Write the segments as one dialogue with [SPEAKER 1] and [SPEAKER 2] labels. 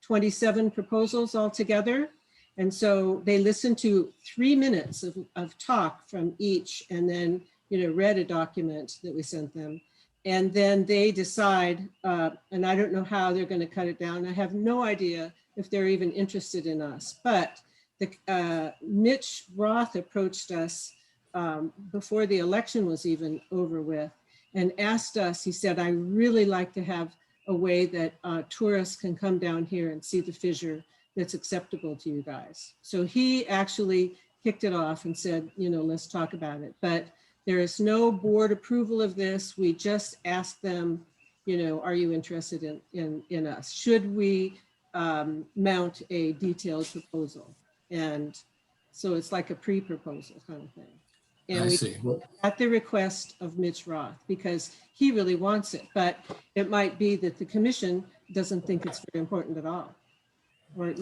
[SPEAKER 1] 27 proposals altogether. And so they listened to 3 minutes of talk from each, and then, read a document that we sent them. And then they decide, and I don't know how they're going to cut it down. I have no idea if they're even interested in us. But Mitch Roth approached us before the election was even over with and asked us, he said, I really like to have a way that tourists can come down here and see the fissure that's acceptable to you guys. So he actually kicked it off and said, let's talk about it. But there is no board approval of this. We just asked them, are you interested in us? Should we mount a detailed proposal? And so it's like a pre-proposal kind of thing. And we at the request of Mitch Roth, because he really wants it, but it might be that the commission doesn't think it's very important at all. Or,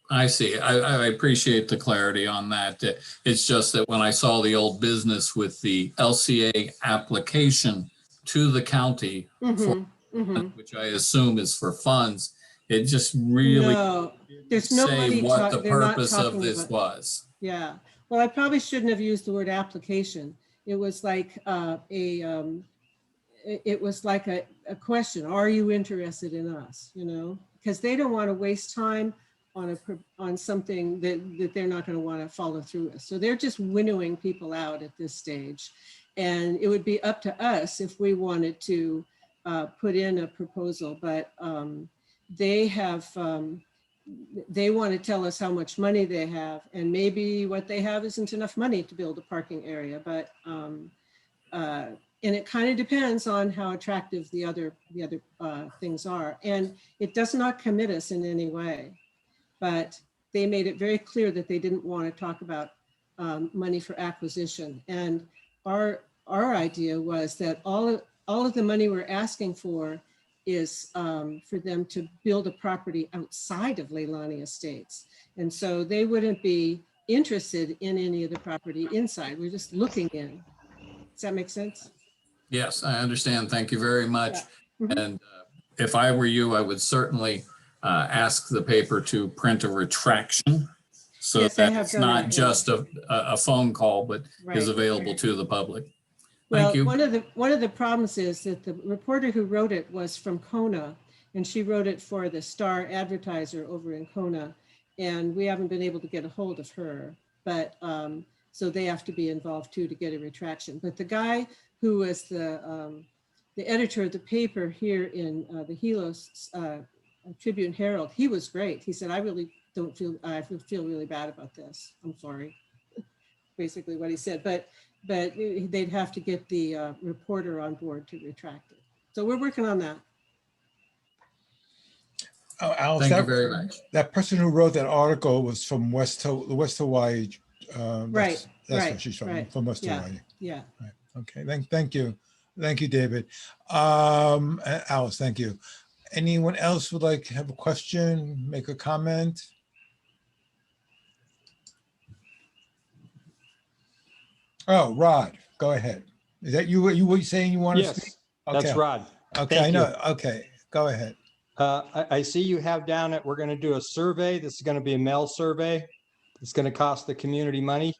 [SPEAKER 2] I see. I appreciate the clarity on that. It's just that when I saw the old business with the LCA application to the county, which I assume is for funds, it just really
[SPEAKER 1] there's no
[SPEAKER 2] say what the purpose of this was.
[SPEAKER 1] Yeah. Well, I probably shouldn't have used the word application. It was like a question. Are you interested in us? Because they don't want to waste time on something that they're not going to want to follow through with. So they're just winnowing people out at this stage. And it would be up to us if we wanted to put in a proposal, but they want to tell us how much money they have, and maybe what they have isn't enough money to build a parking area, but and it kind of depends on how attractive the other things are. And it does not commit us in any way, but they made it very clear that they didn't want to talk about money for acquisition. And our idea was that all of the money we're asking for is for them to build a property outside of Leilani Estates. And so they wouldn't be interested in any of the property inside. We're just looking in. Does that make sense?
[SPEAKER 2] Yes, I understand. Thank you very much. Yeah. And if I were you, I would certainly ask the paper to print a retraction so that it's not just a phone call, but is available to the public.
[SPEAKER 1] Well, one of the problems is that the reporter who wrote it was from Kona, and she wrote it for the Star Advertiser over in Kona, and we haven't been able to get a hold of her. But so they have to be involved too to get a retraction. But the guy who was the editor of the paper here in the Helos Tribune Herald, he was great. He said, I feel really bad about this. I'm sorry, basically what he said. But they'd have to get the reporter on board to retract it. So we're working on that.
[SPEAKER 3] Oh, Alice,
[SPEAKER 2] thank you very much.
[SPEAKER 3] That person who wrote that article was from West Hawaii. That's what she's from West Hawaii.
[SPEAKER 1] Yeah.
[SPEAKER 3] Right. Okay. Thank you. Thank you, David. Alice, thank you. Anyone else would like to have a question, make a comment? Oh, Rod, go ahead. Is that you? You were saying you wanted to speak?
[SPEAKER 4] Okay. That's Rod.
[SPEAKER 3] Okay, I know. Okay, go ahead.
[SPEAKER 4] I see you have down it. We're going to do a survey. This is going to be a mail survey. It's going to cost the community money.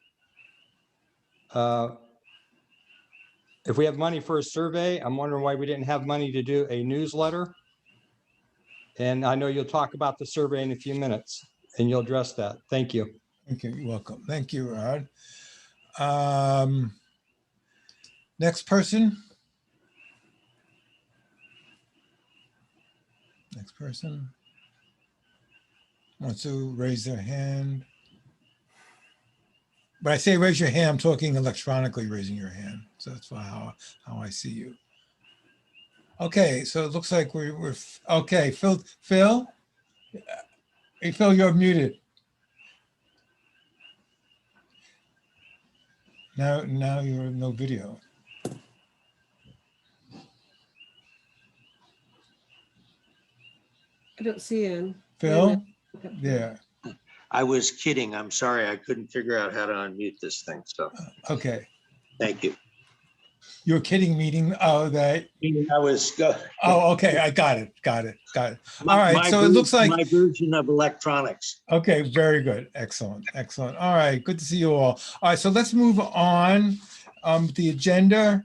[SPEAKER 4] If we have money for a survey, I'm wondering why we didn't have money to do a newsletter. And I know you'll talk about the survey in a few minutes, and you'll address that. Thank you.
[SPEAKER 3] Thank you. You're welcome. Thank you, Rod. Next person. Next person wants to raise their hand. But I say raise your hand, I'm talking electronically raising your hand. So that's how I see you. Okay, so it looks like we're okay. Phil, hey, Phil, you're muted. Now you're no video.
[SPEAKER 1] I don't see him.
[SPEAKER 3] Phil? Yeah.
[SPEAKER 5] I was kidding. I'm sorry. I couldn't figure out how to unmute this thing. So.
[SPEAKER 3] Okay.
[SPEAKER 5] Thank you.
[SPEAKER 3] You're kidding meeting, oh, that,
[SPEAKER 5] I was,
[SPEAKER 3] oh, okay, I got it. All right, so it looks like,
[SPEAKER 5] my version of electronics.
[SPEAKER 3] okay, very good, excellent. All right, good to see you all. All right, so let's move on. The agenda.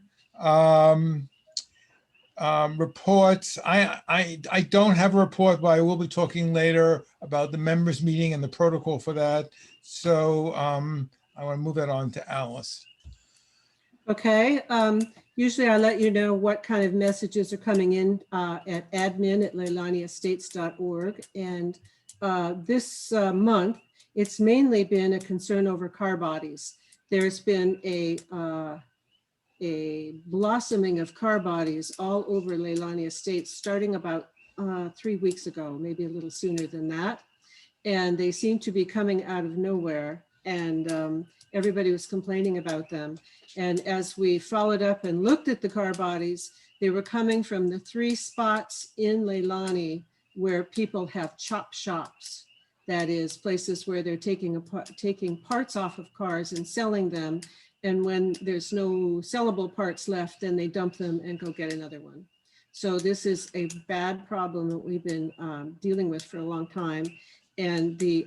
[SPEAKER 3] Reports. I don't have a report, but I will be talking later about the members meeting and the protocol for that. So I want to move that on to Alice.
[SPEAKER 1] Okay, usually I let you know what kind of messages are coming in at admin@leilaniestates.org. And this month, it's mainly been a concern over car bodies. There's been a blossoming of car bodies all over Leilani Estates starting about 3 weeks ago, maybe a little sooner than that. And they seem to be coming out of nowhere. And everybody was complaining about them. And as we followed up and looked at the car bodies, they were coming from the 3 spots in Leilani where people have chop shops. That is places where they're taking parts off of cars and selling them. And when there's no sellable parts left, then they dump them and go get another one. So this is a bad problem that we've been dealing with for a long time. And the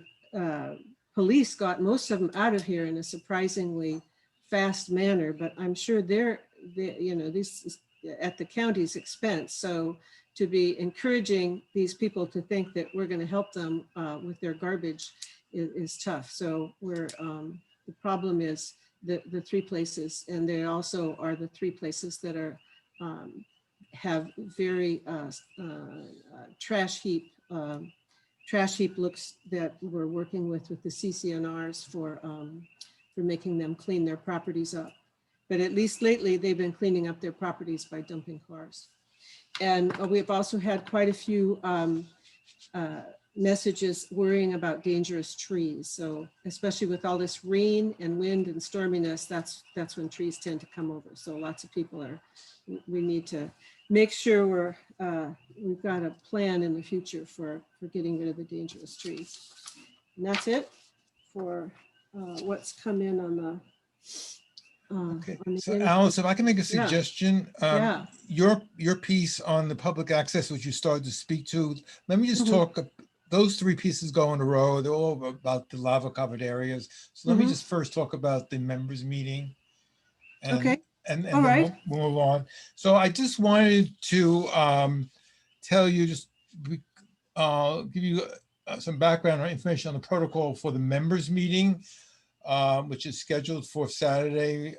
[SPEAKER 1] police got most of them out of here in a surprisingly fast manner, but I'm sure they're this is at the county's expense. So to be encouraging these people to think that we're going to help them with their garbage is tough. So the problem is the 3 places, and they also are the 3 places that are have very trash heap looks that we're working with the CCNRs for making them clean their properties up. But at least lately, they've been cleaning up their properties by dumping cars. And we've also had quite a few messages worrying about dangerous trees. So especially with all this rain and wind and storminess, that's when trees tend to come over. So lots of people we need to make sure we've got a plan in the future for getting rid of the dangerous trees. And that's it for what's come in on the
[SPEAKER 3] Okay, so Alice, if I can make a suggestion,
[SPEAKER 1] Yeah.
[SPEAKER 3] your piece on the public access, which you started to speak to, let me just talk. Those 3 pieces go in a row. They're all about the lava covered areas. So let me just first talk about the members meeting. And,
[SPEAKER 1] Okay.
[SPEAKER 3] And
[SPEAKER 1] All
[SPEAKER 3] then
[SPEAKER 1] right.
[SPEAKER 3] we'll move on. So I just wanted to tell you, give you some background or information on the protocol for the members meeting, which is scheduled for Saturday,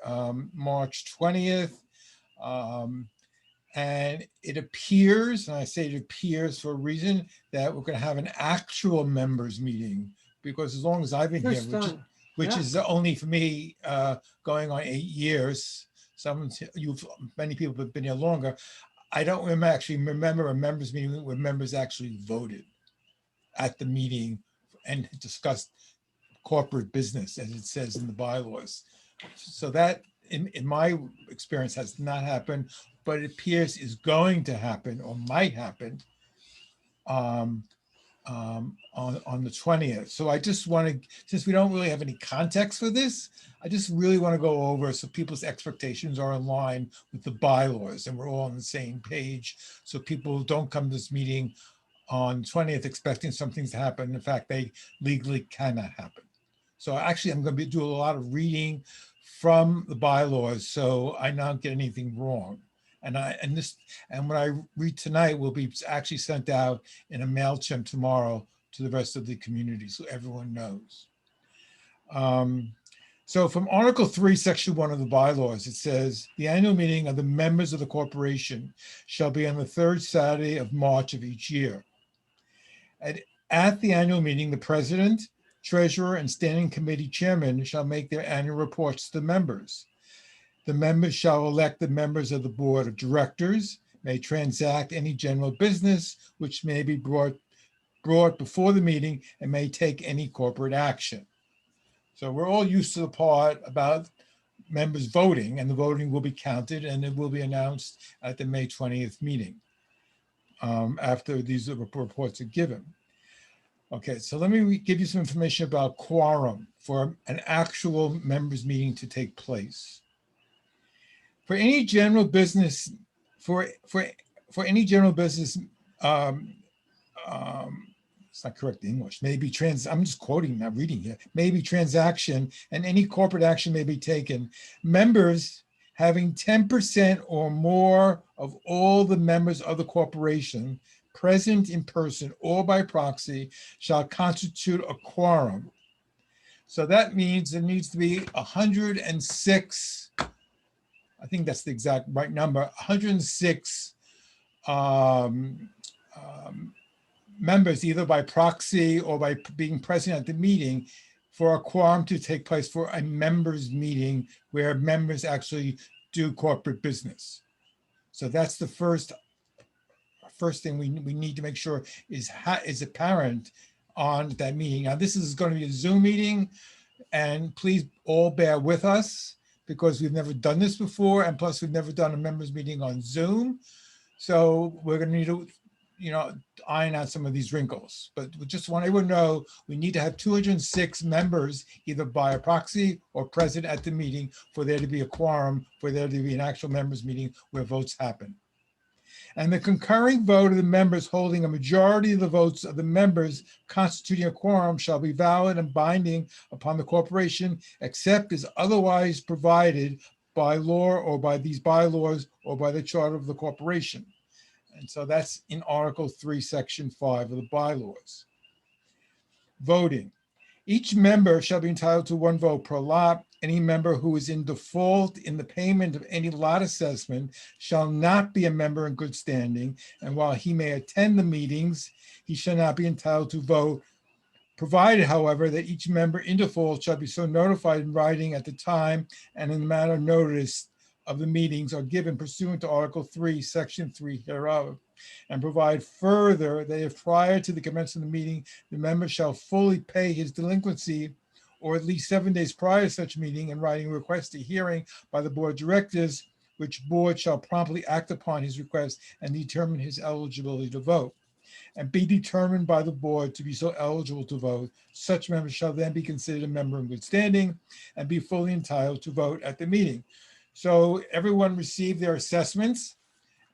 [SPEAKER 3] March 20th. And it appears, and I say it appears for a reason, that we're going to have an actual members meeting, because as long as I've been here, which is only for me going on 8 years, many people have been here longer, I don't remember a members meeting where members actually voted at the meeting and discussed corporate business, as it says in the bylaws. So that, in my experience, has not happened, but it appears is going to happen or might happen on the 20th. So I just want to, since we don't really have any context for this, I just really want to go over so people's expectations are in line with the bylaws and we're all on the same page, so people don't come to this meeting on 20th expecting something to happen. In fact, they legally cannot happen. So actually, I'm going to do a lot of reading from the bylaws, so I don't get anything wrong. And what I read tonight will be actually sent out in a MailChimp tomorrow to the rest of the community, so everyone knows. So from Article 3, Section 1 of the bylaws, it says, the annual meeting of the members of the corporation shall be on the 3rd Saturday of March of each year. At the annual meeting, the president, treasurer, and standing committee chairman shall make their annual reports to the members. The members shall elect the members of the board of directors, may transact any general business which may be brought before the meeting, and may take any corporate action. So we're all used to the part about members voting, and the voting will be counted and it will be announced at the May 20th meeting after these reports are given. Okay, so let me give you some information about quorum for an actual members meeting to take place. For any general business, for any general business, it's not correct English, I'm just quoting, not reading here, maybe transaction and any corporate action may be taken. Members having 10% or more of all the members of the corporation present in person or by proxy shall constitute a quorum. So that means there needs to be 106, I think that's the exact right number, 106 members, either by proxy or by being present at the meeting, for a quorum to take place for a members meeting where members actually do corporate business. So that's the first thing we need to make sure is apparent on that meeting. Now, this is going to be a Zoom meeting, and please all bear with us because we've never done this before, and plus we've never done a members meeting on Zoom. So we're going to need to, iron out some of these wrinkles. But we just want everyone to know we need to have 206 members, either by a proxy or present at the meeting, for there to be a quorum, for there to be an actual members meeting where votes happen. And the concurring vote of the members holding a majority of the votes of the members constituting a quorum shall be valid and binding upon the corporation, except as otherwise provided by law or by these bylaws or by the charter of the corporation. And so that's in Article 3, Section 5 of the bylaws. Voting. Each member shall be entitled to 1 vote per lot. Any member who is in default in the payment of any lot assessment shall not be a member in good standing. And while he may attend the meetings, he shall not be entitled to vote, provided, however, that each member in default shall be so notified in writing at the time and in the manner notice of the meetings are given pursuant to Article 3, Section 3 hereof, and provide further that if prior to the commencement of the meeting, the member shall fully pay his delinquency, or at least 7 days prior to such meeting, and writing request a hearing by the board of directors, which board shall promptly act upon his request and determine his eligibility to vote, and be determined by the board to be so eligible to vote. Such member shall then be considered a member in good standing and be fully entitled to vote at the meeting. So everyone received their assessments,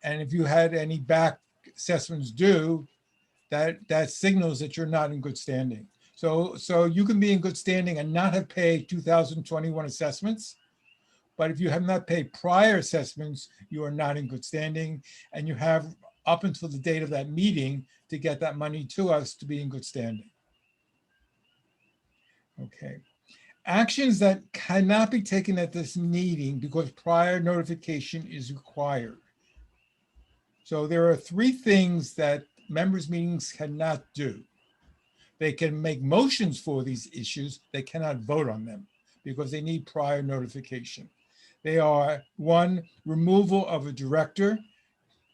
[SPEAKER 3] and if you had any back assessments due, that signals that you're not in good standing. So you can be in good standing and not have paid 2021 assessments, but if you have not paid prior assessments, you are not in good standing, and you have up until the date of that meeting to get that money to us to be in good standing. Okay. Actions that cannot be taken at this meeting because prior notification is required. So there are 3 things that members' meetings cannot do. They can make motions for these issues. They cannot vote on them because they need prior notification. They are: 1, removal of a director.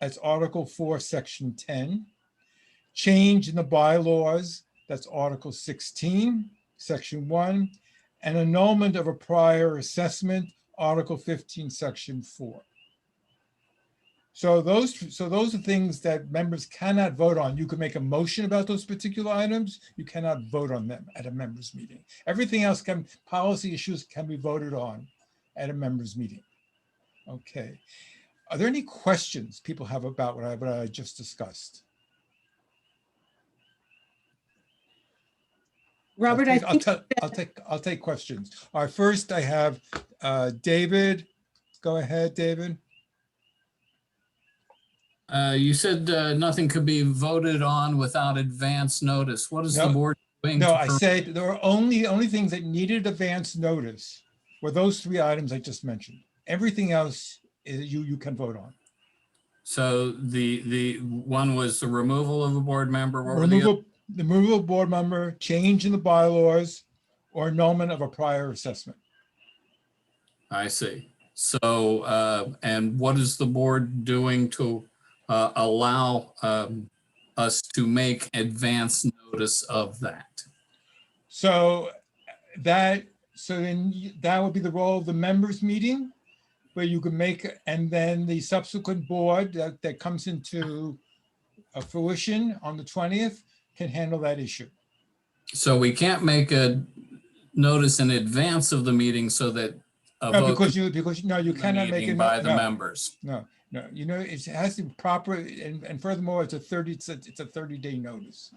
[SPEAKER 3] That's Article 4, Section 10. Change in the bylaws. That's Article 16, Section 1. And annulment of a prior assessment, Article 15, Section 4. So those are things that members cannot vote on. You can make a motion about those particular items. You cannot vote on them at a members meeting. Everything else policy issues can be voted on at a members meeting. Okay. Are there any questions people have about what I just discussed?
[SPEAKER 1] Robert,
[SPEAKER 3] I'll take questions. All right, first I have David. Go ahead, David.
[SPEAKER 2] You said nothing could be voted on without advance notice. What is the board doing?
[SPEAKER 3] No, I said there were only things that needed advance notice were those 3 items I just mentioned. Everything else you can vote on.
[SPEAKER 2] So the one was the removal of a board member. What were
[SPEAKER 3] the removal of board member, change in the bylaws, or annulment of a prior assessment.
[SPEAKER 2] I see. So, and what is the board doing to allow us to make advance notice of that?
[SPEAKER 3] So then that would be the role of the members meeting, where you can make, and then the subsequent board that comes into fruition on the 20th can handle that issue. So
[SPEAKER 2] we can't make a notice in advance of the meeting so that a
[SPEAKER 3] No,
[SPEAKER 2] vote
[SPEAKER 3] because no, you
[SPEAKER 2] in the
[SPEAKER 3] cannot make
[SPEAKER 2] meeting
[SPEAKER 3] it.
[SPEAKER 2] by the
[SPEAKER 3] No,
[SPEAKER 2] members.
[SPEAKER 3] no, no. You know, it has to be proper, and furthermore, it's a 30-day notice.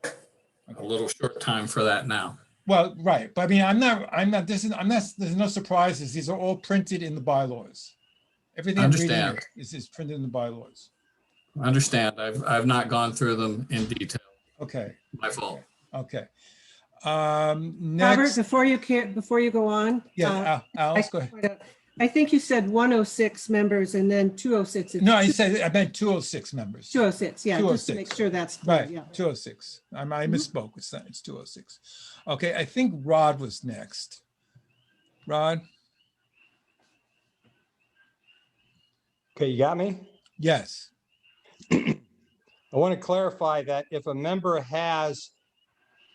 [SPEAKER 2] A little short time for that now.
[SPEAKER 3] Well, right, but I mean, there's no surprises. These are all printed in the bylaws. Everything I'm reading
[SPEAKER 2] Understand.
[SPEAKER 3] is printed in the bylaws.
[SPEAKER 2] Understand. I've not gone through them in detail.
[SPEAKER 3] Okay,
[SPEAKER 2] My fault.
[SPEAKER 3] okay.
[SPEAKER 1] Robert,
[SPEAKER 3] Next,
[SPEAKER 1] before you go on.
[SPEAKER 3] yeah, Alice, go ahead.
[SPEAKER 1] I think you said 106 members and then 206. It's
[SPEAKER 3] No, I meant 206 members.
[SPEAKER 1] 206, yeah, just to make
[SPEAKER 3] 206.
[SPEAKER 1] sure that's clear,
[SPEAKER 3] Right,
[SPEAKER 1] yeah.
[SPEAKER 3] 206. I misspoke. It's 206. Okay, I think Rod was next. Rod?
[SPEAKER 4] Okay, you got me?
[SPEAKER 3] Yes.
[SPEAKER 4] I want to clarify that if a member has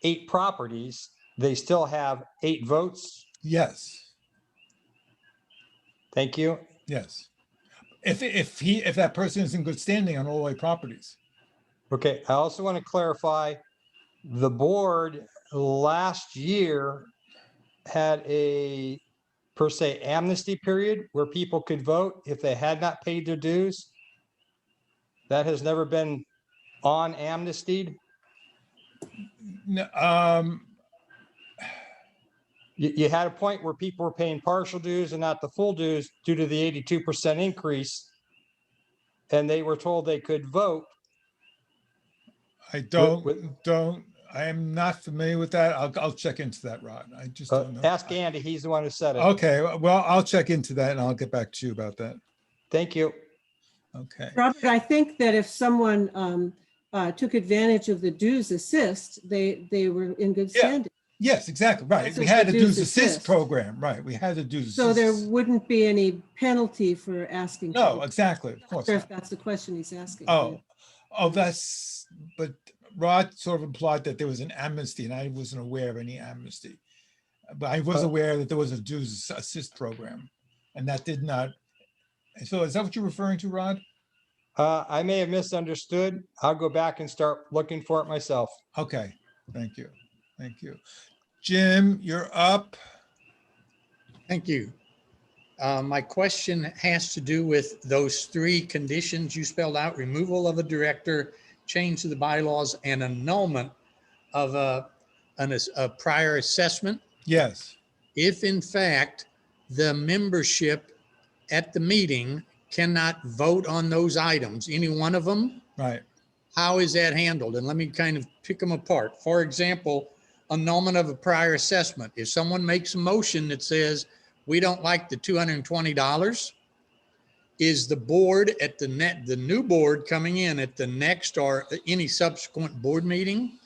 [SPEAKER 4] 8 properties, they still have 8 votes.
[SPEAKER 3] Yes.
[SPEAKER 4] Thank you.
[SPEAKER 3] Yes. If that person is in good standing on all 8 properties.
[SPEAKER 4] Okay, I also want to clarify, the board last year had a per se amnesty period where people could vote if they had not paid their dues. That has never been on amnestied.
[SPEAKER 3] No,
[SPEAKER 4] You had a point where people were paying partial dues and not the full dues due to the 82% increase. And they were told they could vote.
[SPEAKER 3] I
[SPEAKER 4] with-
[SPEAKER 3] I am not familiar with that. I'll check into that, Rod. I just don't know.
[SPEAKER 4] Ask Andy, he's the one who said it.
[SPEAKER 3] Okay, well, I'll check into that and I'll get back to you about that.
[SPEAKER 4] Thank you.
[SPEAKER 3] Okay.
[SPEAKER 1] Robert, I think that if someone took advantage of the dues assist, they were in good
[SPEAKER 3] Yeah.
[SPEAKER 1] standing.
[SPEAKER 3] Yes, exactly, right.
[SPEAKER 1] That's
[SPEAKER 3] We
[SPEAKER 1] what
[SPEAKER 3] had
[SPEAKER 1] the
[SPEAKER 3] the
[SPEAKER 1] dues
[SPEAKER 3] dues assist
[SPEAKER 1] assist.
[SPEAKER 3] program, right? We had the dues
[SPEAKER 1] So there
[SPEAKER 3] assist.
[SPEAKER 1] wouldn't be any penalty for asking.
[SPEAKER 3] No,
[SPEAKER 1] for-
[SPEAKER 3] exactly, of
[SPEAKER 1] I'm
[SPEAKER 3] course
[SPEAKER 1] not sure
[SPEAKER 3] not.
[SPEAKER 1] if that's the question he's asking.
[SPEAKER 3] Oh, but Rod sort of implied that there was an amnesty and I wasn't aware of any amnesty. But I was aware that there was a dues assist program and that did not. So is that what you're referring to, Rod?
[SPEAKER 4] I may have misunderstood. I'll go back and start looking for it myself.
[SPEAKER 3] Okay, thank you. Thank you. Jim, you're up.
[SPEAKER 6] Thank you. My question has to do with those 3 conditions you spelled out: removal of a director, change to the bylaws, and annulment of a prior assessment.
[SPEAKER 3] Yes,
[SPEAKER 6] If in fact the membership at the meeting cannot vote on those items, any one of them,
[SPEAKER 3] right.
[SPEAKER 6] how is that handled? And let me kind of pick them apart. For example, annulment of a prior assessment. If someone makes a motion that says, we don't like the $220, is the board at the new board coming in at the next or any subsequent board meeting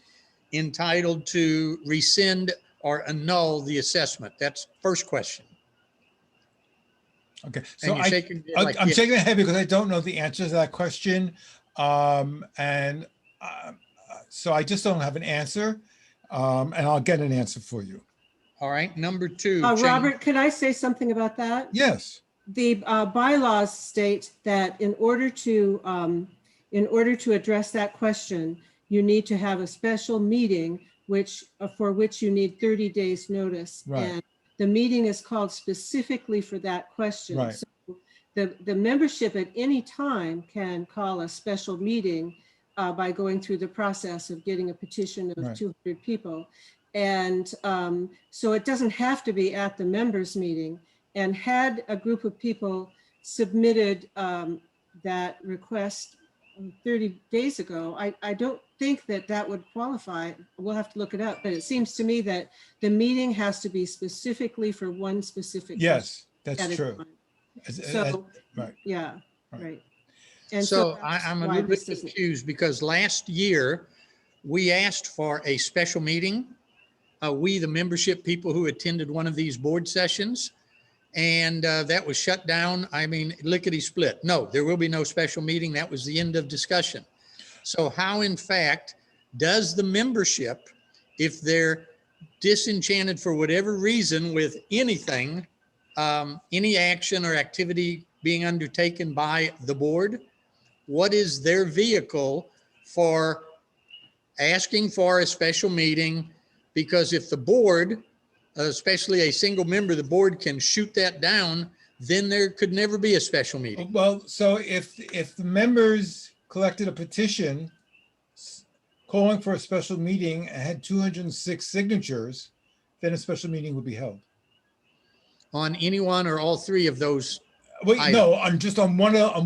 [SPEAKER 6] entitled to rescind or annul the assessment? That's first question.
[SPEAKER 3] Okay,
[SPEAKER 6] And
[SPEAKER 3] so
[SPEAKER 6] you're shaking your head like,
[SPEAKER 3] I'm
[SPEAKER 6] yes.
[SPEAKER 3] shaking my head because I don't know the answer to that question. So I just don't have an answer. And I'll get an answer for you.
[SPEAKER 6] All right, number 2.
[SPEAKER 1] Robert, could I say something about that?
[SPEAKER 3] Yes,
[SPEAKER 1] The bylaws state that in order to address that question, you need to have a special meeting, for which you need 30 days notice.
[SPEAKER 3] Right.
[SPEAKER 1] And the meeting is called specifically for that question.
[SPEAKER 3] Right.
[SPEAKER 1] So the membership at any time can call a special meeting by going through the process of getting a petition of
[SPEAKER 3] Right.
[SPEAKER 1] 200 people. And so it doesn't have to be at the members meeting. And had a group of people submitted that request 30 days ago, I don't think that would qualify. We'll have to look it up, but it seems to me that the meeting has to be specifically for one specific.
[SPEAKER 3] yes,
[SPEAKER 1] question
[SPEAKER 3] that's
[SPEAKER 1] at a
[SPEAKER 3] true.
[SPEAKER 1] time. So,
[SPEAKER 3] Right.
[SPEAKER 1] yeah,
[SPEAKER 3] Right.
[SPEAKER 1] right. And
[SPEAKER 6] So
[SPEAKER 1] that's
[SPEAKER 6] I'm a
[SPEAKER 1] why
[SPEAKER 6] little
[SPEAKER 1] this
[SPEAKER 6] bit
[SPEAKER 1] doesn't-
[SPEAKER 6] confused because last year we asked for a special meeting. We, the membership people who attended one of these board sessions, and that was shut down. I mean, lickety split. No, there will be no special meeting. That was the end of discussion. So how, in fact, does the membership, if they're disenchanted for whatever reason with anything, any action or activity being undertaken by the board, what is their vehicle for asking for a special meeting? Because if the board especially a single member of the board can shoot that down, then there could never be a special meeting.
[SPEAKER 3] Well, so if the members collected a petition calling for a special meeting and had 206 signatures, then a special meeting would be held.
[SPEAKER 6] On any one or all three of those.
[SPEAKER 3] Wait,
[SPEAKER 6] Item.
[SPEAKER 3] no, on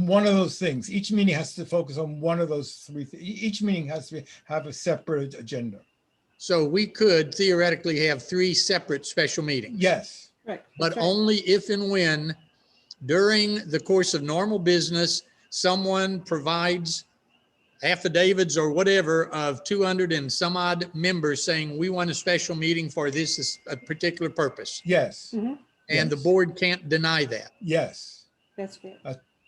[SPEAKER 3] one of those things. Each meeting has to focus on one of those three. Each meeting has to have a separate agenda.
[SPEAKER 6] So we could theoretically have three separate special meetings.
[SPEAKER 3] Yes.
[SPEAKER 1] Right.
[SPEAKER 6] But
[SPEAKER 1] that's right.
[SPEAKER 6] only if and when during the course of normal business, someone provides affidavits or whatever of 200 and some odd members saying we want a special meeting for this is a particular purpose.
[SPEAKER 3] Yes.
[SPEAKER 1] Mhm.
[SPEAKER 6] And the
[SPEAKER 3] Yes.
[SPEAKER 6] board can't deny that
[SPEAKER 3] Yes.
[SPEAKER 1] That's great.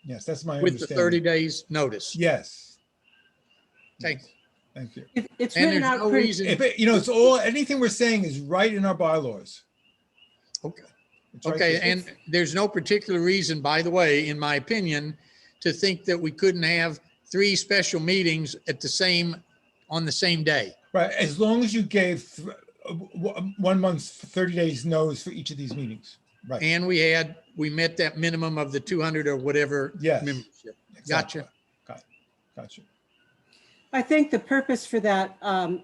[SPEAKER 3] Yes. That's my
[SPEAKER 6] with the
[SPEAKER 3] understanding.
[SPEAKER 6] 30 days notice.
[SPEAKER 3] Yes.
[SPEAKER 6] Okay.
[SPEAKER 3] Yes. Thank you.
[SPEAKER 1] It's
[SPEAKER 6] And
[SPEAKER 1] written
[SPEAKER 6] there's
[SPEAKER 1] out
[SPEAKER 6] no
[SPEAKER 1] pretty,
[SPEAKER 6] reason.
[SPEAKER 3] If it, it's all, anything we're saying is right in our bylaws.
[SPEAKER 6] Okay.
[SPEAKER 3] It's right
[SPEAKER 6] Okay,
[SPEAKER 3] there.
[SPEAKER 6] and there's no particular reason, by the way, in my opinion, to think that we couldn't have three special meetings on the same day.
[SPEAKER 3] Right, as long as you gave 1 month, 30 days notice for each of these meetings. Right.
[SPEAKER 6] And we met that minimum of the 200 or whatever
[SPEAKER 3] Yes.
[SPEAKER 6] membership.
[SPEAKER 3] Exactly.
[SPEAKER 6] Gotcha.
[SPEAKER 3] Gotcha.
[SPEAKER 1] I think the purpose for that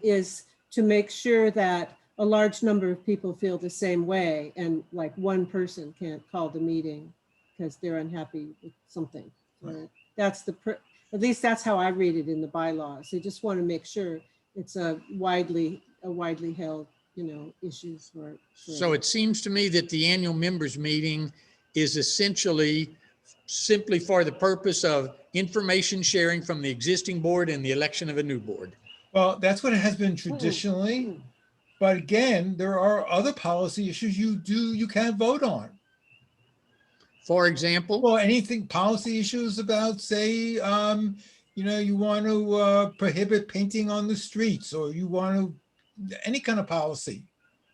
[SPEAKER 1] is to make sure that a large number of people feel the same way, and like one person can't call the meeting because they're unhappy with something.
[SPEAKER 3] Right.
[SPEAKER 1] That's at least that's how I read it in the bylaws. They just want to make sure it's a widely held, issue for.
[SPEAKER 6] So it seems to me that the annual members meeting is essentially simply for the purpose of information sharing from the existing board and the election of a new board.
[SPEAKER 3] Well, that's what it has been traditionally.
[SPEAKER 1] Mm.
[SPEAKER 3] But again, there are other policy issues you can't vote on.
[SPEAKER 6] For example,
[SPEAKER 3] Well, anything, policy issues about, say, you want to prohibit painting on the streets, or you want to, any kind of policy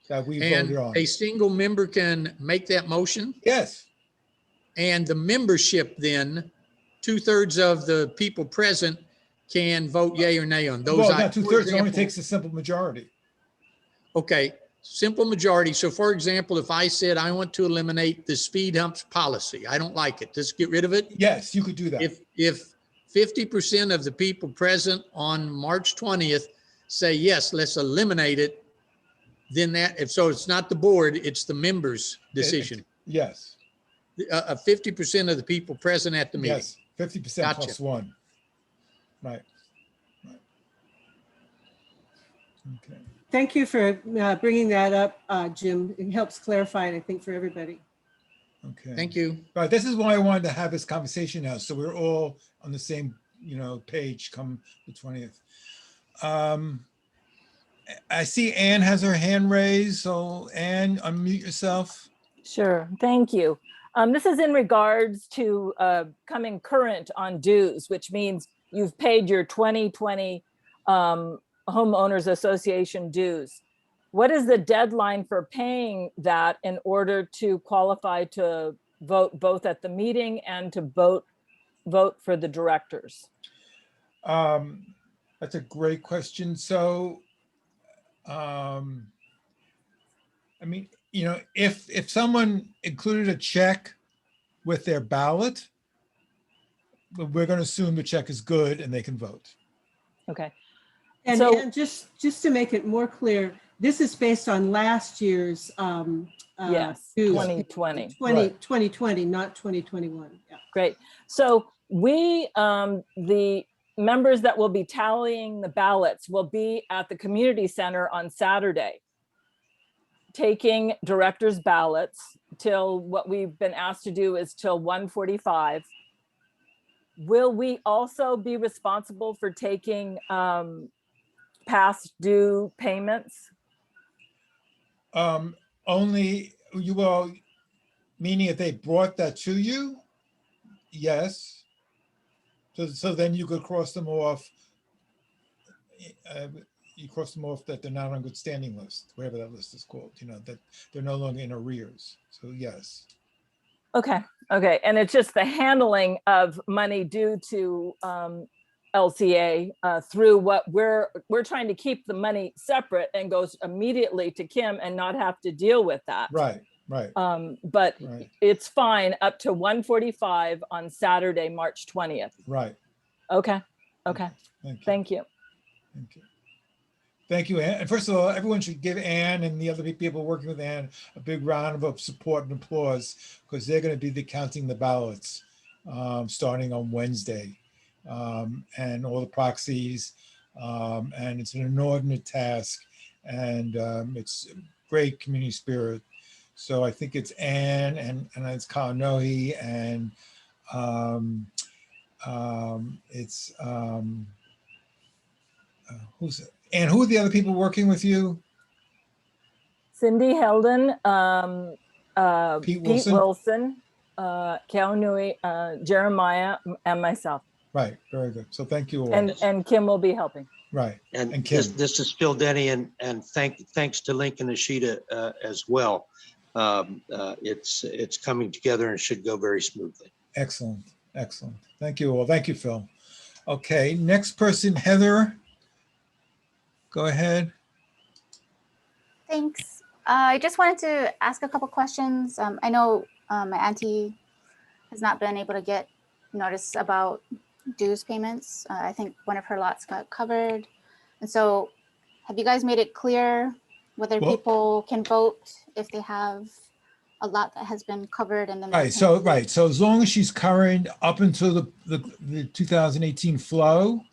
[SPEAKER 3] that we
[SPEAKER 6] and
[SPEAKER 3] voted on.
[SPEAKER 6] a single member can make that motion,
[SPEAKER 3] Yes,
[SPEAKER 6] and the membership then, 2/3 of the people present can vote yay or nay on those.
[SPEAKER 3] well, not
[SPEAKER 6] items. For
[SPEAKER 3] 2/3, it only
[SPEAKER 6] example,
[SPEAKER 3] takes a simple majority.
[SPEAKER 6] Okay, simple majority. So for example, if I said I want to eliminate the speed humps policy, I don't like it, just get rid of it.
[SPEAKER 3] Yes, you could do that.
[SPEAKER 6] If 50% of the people present on March 20th say, yes, let's eliminate it, then so it's not the board, it's the members' decision.
[SPEAKER 3] Yes,
[SPEAKER 6] 50% of the people present at the meeting.
[SPEAKER 3] yes, 50%
[SPEAKER 6] Gotcha.
[SPEAKER 3] plus one. Right. Okay.
[SPEAKER 1] Thank you for bringing that up, Jim. It helps clarify it, I think, for everybody.
[SPEAKER 3] Okay.
[SPEAKER 6] Thank you.
[SPEAKER 3] Right, this is why I wanted to have this conversation now, so we're all on the same, page come the 20th. I see Anne has her hand raised, so Anne, unmute yourself.
[SPEAKER 7] Sure, thank you. This is in regards to coming current on dues, which means you've paid your 2020 homeowners association dues. What is the deadline for paying that in order to qualify to vote both at the meeting and to vote for the directors?
[SPEAKER 3] That's a great question. So, I mean, if someone included a check with their ballot, we're going to assume the check is good and they can vote.
[SPEAKER 7] Okay,
[SPEAKER 1] And,
[SPEAKER 7] So-
[SPEAKER 1] and just to make it more clear, this is based on last year's
[SPEAKER 7] yes,
[SPEAKER 1] dues.
[SPEAKER 7] 2020.
[SPEAKER 1] 2020, not 2021. Yeah.
[SPEAKER 7] Great. So we, the members that will be tallying the ballots will be at the community center on Saturday, taking directors' ballots till what we've been asked to do is till 1:45. Will we also be responsible for taking past due payments?
[SPEAKER 3] Only you will, meaning if they brought that to you, yes. So then you could cross them off. You cross them off that they're not on good standing list, whatever that list is called, that they're no longer in arrears. So yes.
[SPEAKER 7] Okay, and it's just the handling of money due to LCA through what we're trying to keep the money separate and goes immediately to Kim and not have to deal with that.
[SPEAKER 3] Right.
[SPEAKER 7] But
[SPEAKER 3] Right.
[SPEAKER 7] it's fine up to 1:45 on Saturday, March 20th.
[SPEAKER 3] Right.
[SPEAKER 7] Okay.
[SPEAKER 3] Thank you.
[SPEAKER 7] Thank you.
[SPEAKER 3] Thank you. Thank you, Ann. And first of all, everyone should give Ann and the other people working with Ann a big round of support and applause, because they're going to be counting the ballots starting on Wednesday, and all the proxies. And it's an inordinate task, and it's great community spirit. So I think it's Ann and it's Kainohi, and it's who's it? And who are the other people working with you?
[SPEAKER 7] Cindy Helden,
[SPEAKER 3] Pete
[SPEAKER 7] Pete
[SPEAKER 3] Wilson?
[SPEAKER 7] Wilson, Kaunui, Jeremiah, and myself.
[SPEAKER 3] Right, very good. So thank you all.
[SPEAKER 7] And Kim will be helping.
[SPEAKER 3] Right,
[SPEAKER 5] And
[SPEAKER 3] and Kim.
[SPEAKER 5] this is Phil Denny, and thanks to Lincoln Ashita as well. It's coming together and should go very smoothly.
[SPEAKER 3] Excellent. Thank you all. Thank you, Phil. Okay, next person, Heather. Go ahead.
[SPEAKER 8] Thanks. I just wanted to ask a couple questions. I know my auntie has not been able to get notice about dues payments. I think one of her lots got covered. And so have you guys made it clear whether people can vote if they have a lot that has been covered? And then
[SPEAKER 3] Right, so as long as she's current up until the 2018 flow,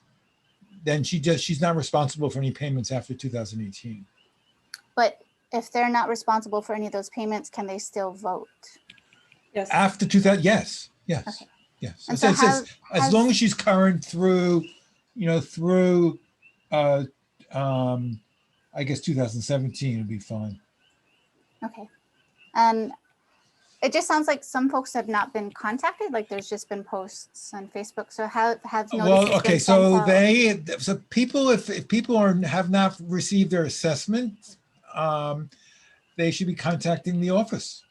[SPEAKER 3] then she's not responsible for any payments after 2018.
[SPEAKER 8] But if they're not responsible for any of those payments, can they still vote?
[SPEAKER 1] Yes.
[SPEAKER 3] After 2000, yes.
[SPEAKER 8] Okay.
[SPEAKER 3] Yes.
[SPEAKER 8] And
[SPEAKER 3] It
[SPEAKER 8] so
[SPEAKER 3] says as long as she's current through, I guess 2017 would be fine.
[SPEAKER 8] Okay. And it just sounds like some folks have not been contacted, like there's just been posts on Facebook. So have notices
[SPEAKER 3] Well, okay,
[SPEAKER 8] been sent out?
[SPEAKER 3] so people, if people have not received their assessment, they should be contacting the office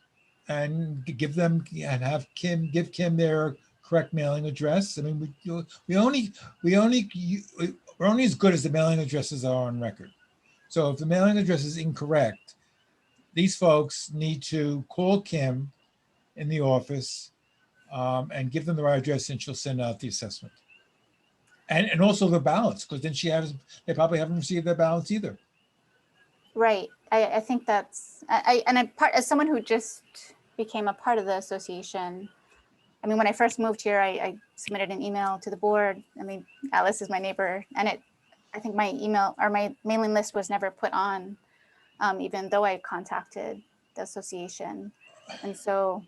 [SPEAKER 3] and give Kim their correct mailing address. I mean, we're only as good as the mailing addresses are on record. So if the mailing address is incorrect, these folks need to call Kim in the office and give them the right address, and she'll send out the assessment. And also the ballots, because then they probably haven't received their ballots either.
[SPEAKER 8] Right. I think that's, as someone who just became a part of the association, I mean, when I first moved here, I submitted an email to the board. I mean, Alice is my neighbor, and I think my email or my mailing list was never put on, even though I contacted the association. And so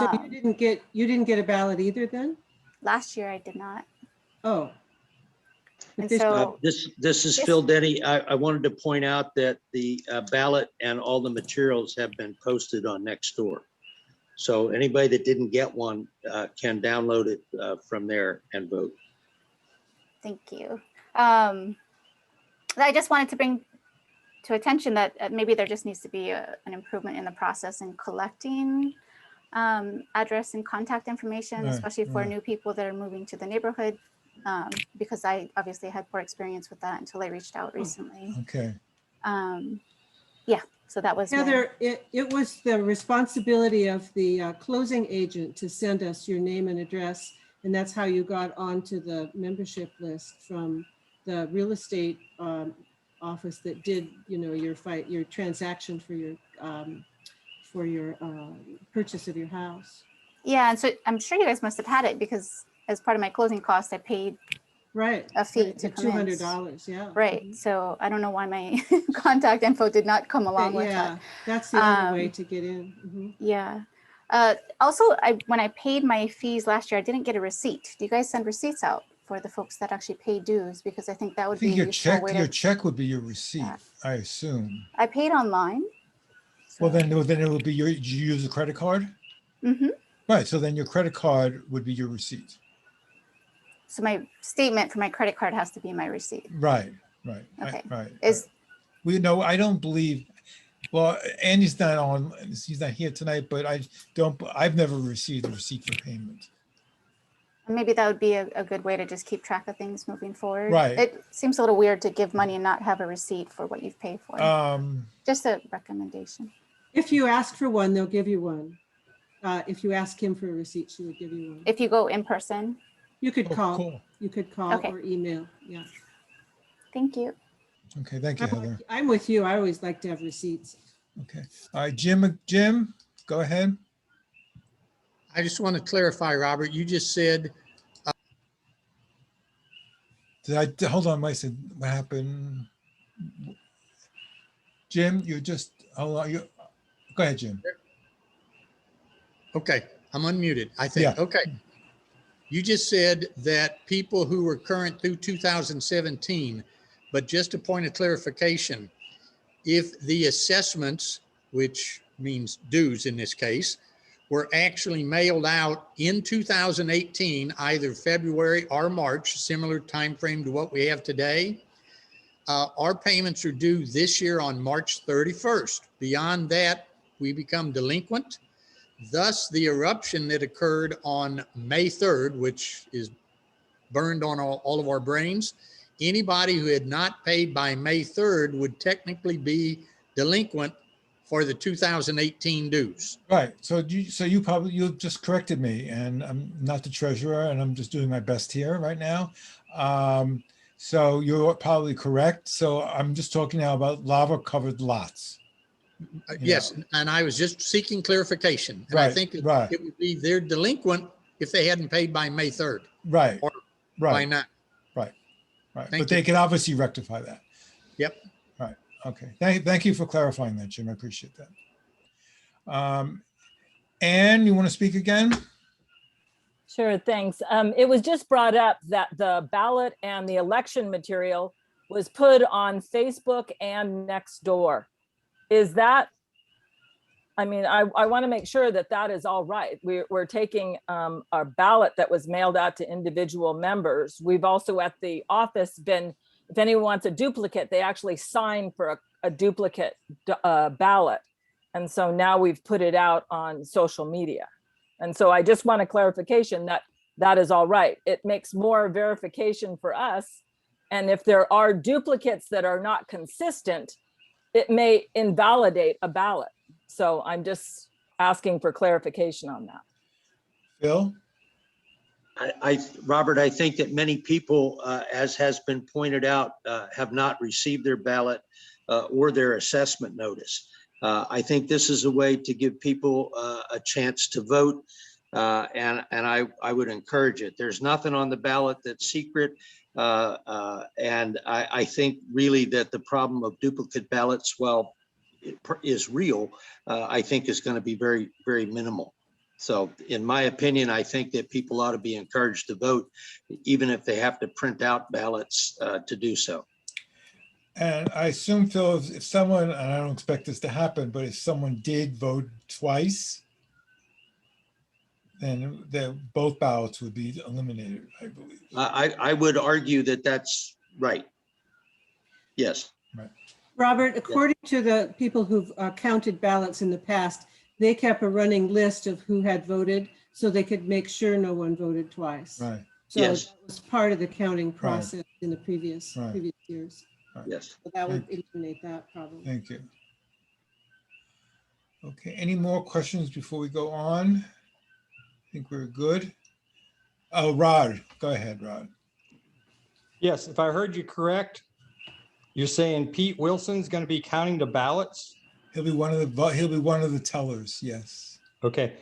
[SPEAKER 1] you didn't get a ballot either then?
[SPEAKER 8] last year I did not.
[SPEAKER 1] Oh.
[SPEAKER 8] And so
[SPEAKER 5] This is Phil Denny. I wanted to point out that the ballot and all the materials have been posted on Nextdoor. So anybody that didn't get one can download it from there and vote.
[SPEAKER 8] Thank you. I just wanted to bring to attention that maybe there just needs to be an improvement in the process in collecting address and contact information, especially for new people that are moving to the neighborhood, because I obviously had poor experience with that until I reached out recently.
[SPEAKER 3] Okay.
[SPEAKER 8] Yeah, so that was
[SPEAKER 1] Heather, it was the responsibility of the closing agent to send us your name and address, and that's how you got onto the membership list from the real estate office that did, your transaction for your purchase of your house.
[SPEAKER 8] Yeah, and so I'm sure you guys must have had it because as part of my closing costs, I paid a fee to come in.
[SPEAKER 1] $200, yeah.
[SPEAKER 8] Right. So I don't know why my contact info did not come along with that.
[SPEAKER 1] That's the only way to get in.
[SPEAKER 8] Yeah. Also, when I paid my fees last year, I didn't get a receipt. Do you guys send receipts out for the folks that actually pay dues? Because I think that would be
[SPEAKER 3] your check would be your receipt, I assume.
[SPEAKER 8] I paid online.
[SPEAKER 3] So. Well, then it will be did you use a credit card?
[SPEAKER 8] Mm-hmm.
[SPEAKER 3] Right. So then your credit card would be your receipt.
[SPEAKER 8] So my statement for my credit card has to be my receipt.
[SPEAKER 3] Right.
[SPEAKER 8] Okay.
[SPEAKER 3] Right.
[SPEAKER 8] I
[SPEAKER 3] don't believe. Well, Andy's not on. He's not here tonight. But I've never received a receipt for payment.
[SPEAKER 8] And maybe that would be a good way to just keep track of things moving forward.
[SPEAKER 3] Right.
[SPEAKER 8] It seems a little weird to give money and not have a receipt for what you've paid for. Just a recommendation.
[SPEAKER 1] If you ask for one, they'll give you one. If you ask him for a receipt, she would give you one.
[SPEAKER 8] If you go in person.
[SPEAKER 1] You could
[SPEAKER 3] Oh,
[SPEAKER 1] call,
[SPEAKER 3] cool.
[SPEAKER 1] you could call
[SPEAKER 8] Okay.
[SPEAKER 1] or email, yeah.
[SPEAKER 8] Thank you.
[SPEAKER 3] Okay, thank you, Heather.
[SPEAKER 1] I'm with you. I always like to have receipts.
[SPEAKER 3] Okay, all right, Jim, go ahead.
[SPEAKER 6] I just want to clarify, Robert, you just said,
[SPEAKER 3] Hold on, wait, what happened? Jim, you just, hold on, go ahead, Jim.
[SPEAKER 6] okay, I'm unmuted, I think.
[SPEAKER 3] Yeah.
[SPEAKER 6] Okay. You just said that people who were current through 2017, but just a point of clarification, if the assessments, which means dues in this case, were actually mailed out in 2018, either February or March, similar time frame to what we have today, our payments are due this year on March 31st. Beyond that, we become delinquent. Thus, the eruption that occurred on May 3rd, which is burned on all of our brains, anybody who had not paid by May 3rd would technically be delinquent for the 2018 dues.
[SPEAKER 3] Right, so you just corrected me, and I'm not the treasurer, and I'm just doing my best here right now. So you're probably correct. So I'm just talking now about lava covered lots.
[SPEAKER 6] Yes, and I was just seeking clarification. And I
[SPEAKER 3] Right,
[SPEAKER 6] think
[SPEAKER 3] right.
[SPEAKER 6] it would be they're delinquent if they hadn't paid by May 3rd
[SPEAKER 3] Right,
[SPEAKER 6] or by
[SPEAKER 3] right,
[SPEAKER 6] now.
[SPEAKER 3] right.
[SPEAKER 6] Thank
[SPEAKER 3] But they can obviously rectify that.
[SPEAKER 6] Yep.
[SPEAKER 3] Right, okay. Thank you for clarifying that, Jim. I appreciate that. Anne, you want to speak again?
[SPEAKER 7] Sure, thanks. It was just brought up that the ballot and the election material was put on Facebook and Nextdoor. Is that, I mean, I want to make sure that that is all right. We're taking our ballot that was mailed out to individual members. We've also at the office been, if anyone wants a duplicate, they actually sign for a duplicate ballot. And so now we've put it out on social media. And so I just want a clarification that that is all right. It makes more verification for us. And if there are duplicates that are not consistent, it may invalidate a ballot. So I'm just asking for clarification on that.
[SPEAKER 3] Phil?
[SPEAKER 5] Robert, I think that many people, as has been pointed out, have not received their ballot or their assessment notice. I think this is a way to give people a chance to vote, and I would encourage it. There's nothing on the ballot that's secret, and I think really that the problem of duplicate ballots, well, it is real, I think is going to be very, very minimal. So in my opinion, I think that people ought to be encouraged to vote, even if they have to print out ballots to do so.
[SPEAKER 3] And I assume, Phil, if someone, and I don't expect this to happen, but if someone did vote twice, then both ballots would be eliminated, I believe.
[SPEAKER 5] I would argue that that's right. Yes.
[SPEAKER 3] Right.
[SPEAKER 1] Robert, according to the people who've counted ballots in the past, they kept a running list of who had voted so they could make sure no one voted twice.
[SPEAKER 3] Right.
[SPEAKER 1] So
[SPEAKER 5] Yes.
[SPEAKER 1] that was part of the counting process in the previous years.
[SPEAKER 5] Yes.
[SPEAKER 1] So that would eliminate that problem.
[SPEAKER 3] Thank you. Okay, any more questions before we go on? I think we're good. Oh, Rod, go ahead, Rod.
[SPEAKER 4] Yes, if I heard you correct, you're saying Pete Wilson's going to be counting the ballots?
[SPEAKER 3] He'll be one of the tellers, yes.
[SPEAKER 4] Okay.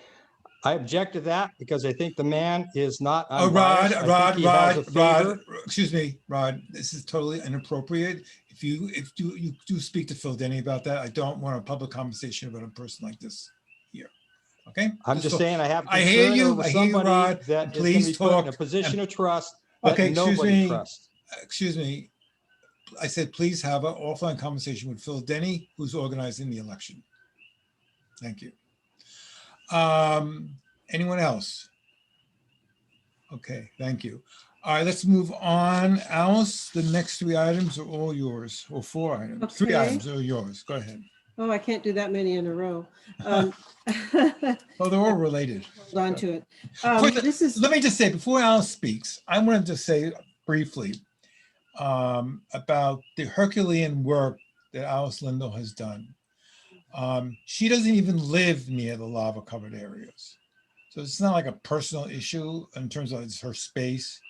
[SPEAKER 4] I object to that because I think the man is not
[SPEAKER 3] Oh,
[SPEAKER 4] unbiased. I think he has a favor.
[SPEAKER 3] excuse me, Rod, this is totally inappropriate. If you do speak to Phil Denny about that, I don't want a public conversation about a person like this here. Okay?
[SPEAKER 4] I'm just saying I have
[SPEAKER 3] I hear
[SPEAKER 4] concern
[SPEAKER 3] you,
[SPEAKER 4] over
[SPEAKER 3] I hear you,
[SPEAKER 4] somebody
[SPEAKER 3] Rod,
[SPEAKER 4] that
[SPEAKER 3] and
[SPEAKER 4] is going to
[SPEAKER 3] please
[SPEAKER 4] be put in a
[SPEAKER 3] talk,
[SPEAKER 4] position
[SPEAKER 3] and-
[SPEAKER 4] of trust that
[SPEAKER 3] Okay, excuse
[SPEAKER 4] nobody
[SPEAKER 3] me.
[SPEAKER 4] trusts.
[SPEAKER 3] Excuse me. I said, please have an offline conversation with Phil Denny, who's organizing the election. Thank you. Anyone else? Okay, thank you. All right, let's move on. Alice, the next three items are all yours, or four items. Three
[SPEAKER 1] Okay.
[SPEAKER 3] items are yours. Go ahead.
[SPEAKER 1] Oh, I can't do that many in a row. Hold
[SPEAKER 3] Oh, they're all related.
[SPEAKER 1] on to it. This is,
[SPEAKER 3] Let me just say, before Alice speaks, I wanted to say briefly about the Herculean work that Alice Lindell has done. She doesn't even live near the lava covered areas. So it's not like a personal issue in terms of it's her space.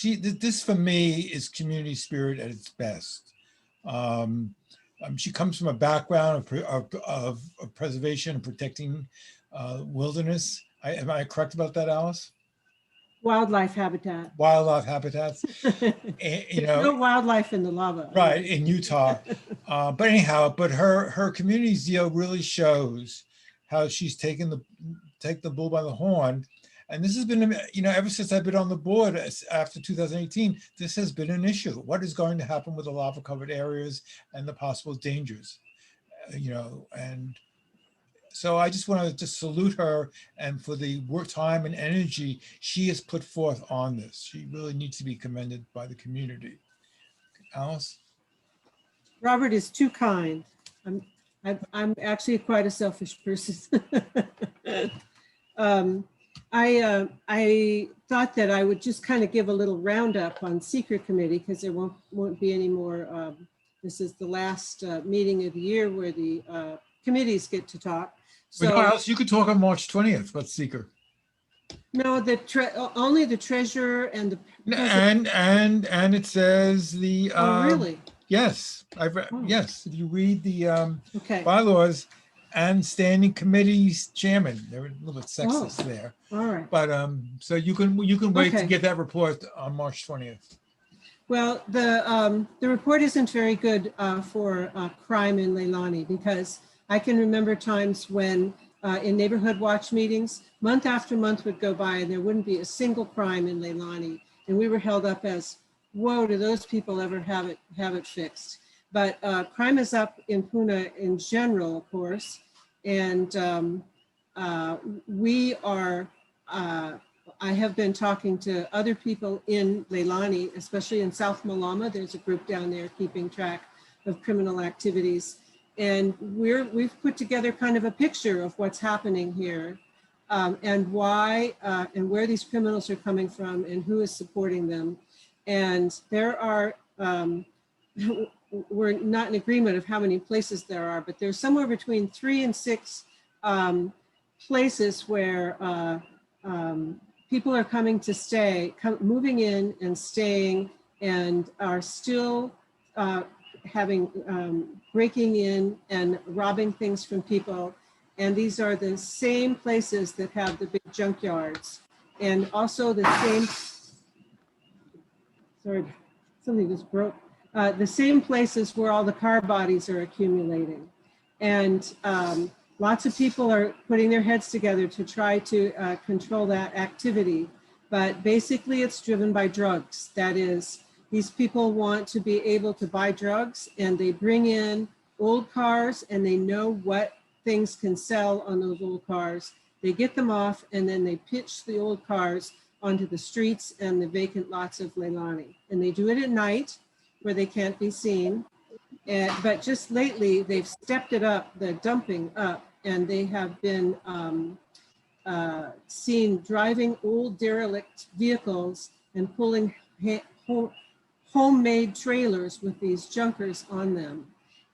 [SPEAKER 3] This for me is community spirit at its best. She comes from a background of preservation and protecting wilderness. Am I correct about that, Alice?
[SPEAKER 1] wildlife habitat.
[SPEAKER 3] Wildlife habitats. And, you know,
[SPEAKER 1] no wildlife in the lava.
[SPEAKER 3] right, in Utah. But anyhow, her community zeal really shows how she's take the bull by the horn. And this has been, ever since I've been on the board after 2018, this has been an issue. What is going to happen with the lava covered areas and the possible dangers, and so I just want to just salute her and for the work, time and energy she has put forth on this. She really needs to be commended by the community. Alice?
[SPEAKER 1] Robert is too kind. I'm actually quite a selfish person. I thought that I would just kind of give a little roundup on Secret Committee because there won't be any more. This is the last meeting of the year where the committees get to talk. So
[SPEAKER 3] Alice, you could talk on March 20th. What's Secret?
[SPEAKER 1] No, only the treasurer and the
[SPEAKER 3] and it says the
[SPEAKER 1] oh really?
[SPEAKER 3] Yes, I've read.
[SPEAKER 1] Oh.
[SPEAKER 3] Yes, if you read the
[SPEAKER 1] okay.
[SPEAKER 3] bylaws and standing committees chairman, they're a little bit sexist there.
[SPEAKER 1] All right.
[SPEAKER 3] But so you can wait
[SPEAKER 1] Okay.
[SPEAKER 3] to get that report on March 20th.
[SPEAKER 1] Well, the report isn't very good for crime in Leilani because I can remember times when in neighborhood watch meetings, month after month would go by and there wouldn't be a single crime in Leilani. And we were held up as, whoa, do those people ever have it fixed? But crime is up in Puna in general, of course. And we are, I have been talking to other people in Leilani, especially in South Malama. There's a group down there keeping track of criminal activities. And we've put together kind of a picture of what's happening here and why and where these criminals are coming from and who is supporting them. And there are, we're not in agreement of how many places there are, but there's somewhere between 3 and 6 places where people are coming to stay, moving in and staying and are still breaking in and robbing things from people. And these are the same places that have the big junkyards and also the same, sorry, something just broke. The same places where all the car bodies are accumulating. And lots of people are putting their heads together to try to control that activity. But basically it's driven by drugs. That is, these people want to be able to buy drugs and they bring in old cars and they know what things can sell on those old cars. They get them off and then they pitch the old cars onto the streets and the vacant lots of Leilani. And they do it at night where they can't be seen. But just lately they've stepped it up, the dumping up, and they have been seen driving old derelict vehicles and pulling homemade trailers with these junkers on them.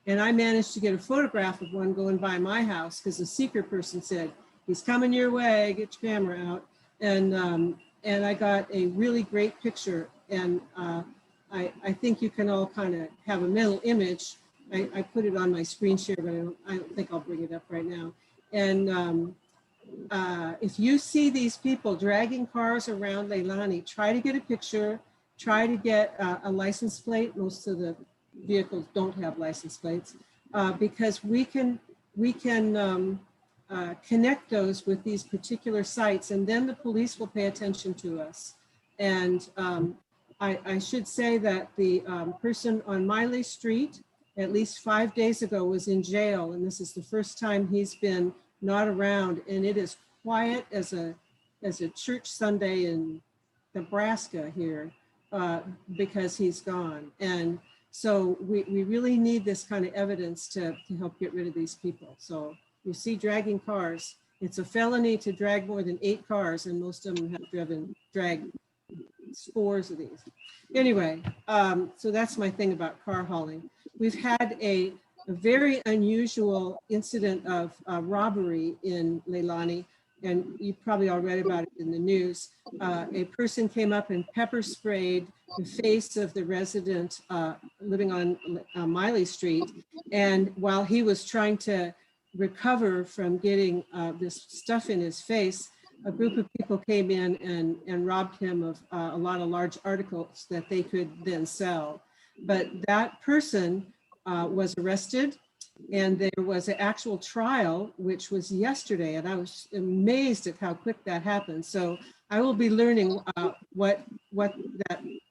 [SPEAKER 1] And I managed to get a photograph of one going by my house because a secret person said, he's coming your way, get your camera out. And I got a really great picture. And I think you can all kind of have a mental image. I put it on my screen share, but I don't think I'll bring it up right now. And if you see these people dragging cars around Leilani, try to get a picture, try to get a license plate. Most of the vehicles don't have license plates because we can connect those with these particular sites, and then the police will pay attention to us. And I should say that the person on Miley Street, at least 5 days ago, was in jail, and this is the first time he's been not around, and it is quiet as a church Sunday in Nebraska here because he's gone. And So we really need this kind of evidence to help get rid of these people. So you see dragging cars, it's a felony to drag more than 8 cars, and most of them have dragged scores of these. Anyway, so that's my thing about car hauling. We've had a very unusual incident of robbery in Leilani, and you probably all read about it in the news. A person came up and pepper sprayed the face of the resident living on Miley Street. And while he was trying to recover from getting this stuff in his face, a group of people came in and robbed him of a lot of large articles that they could then sell. But that person was arrested, and there was an actual trial, which was yesterday, and I was amazed at how quick that happened. So I will be learning what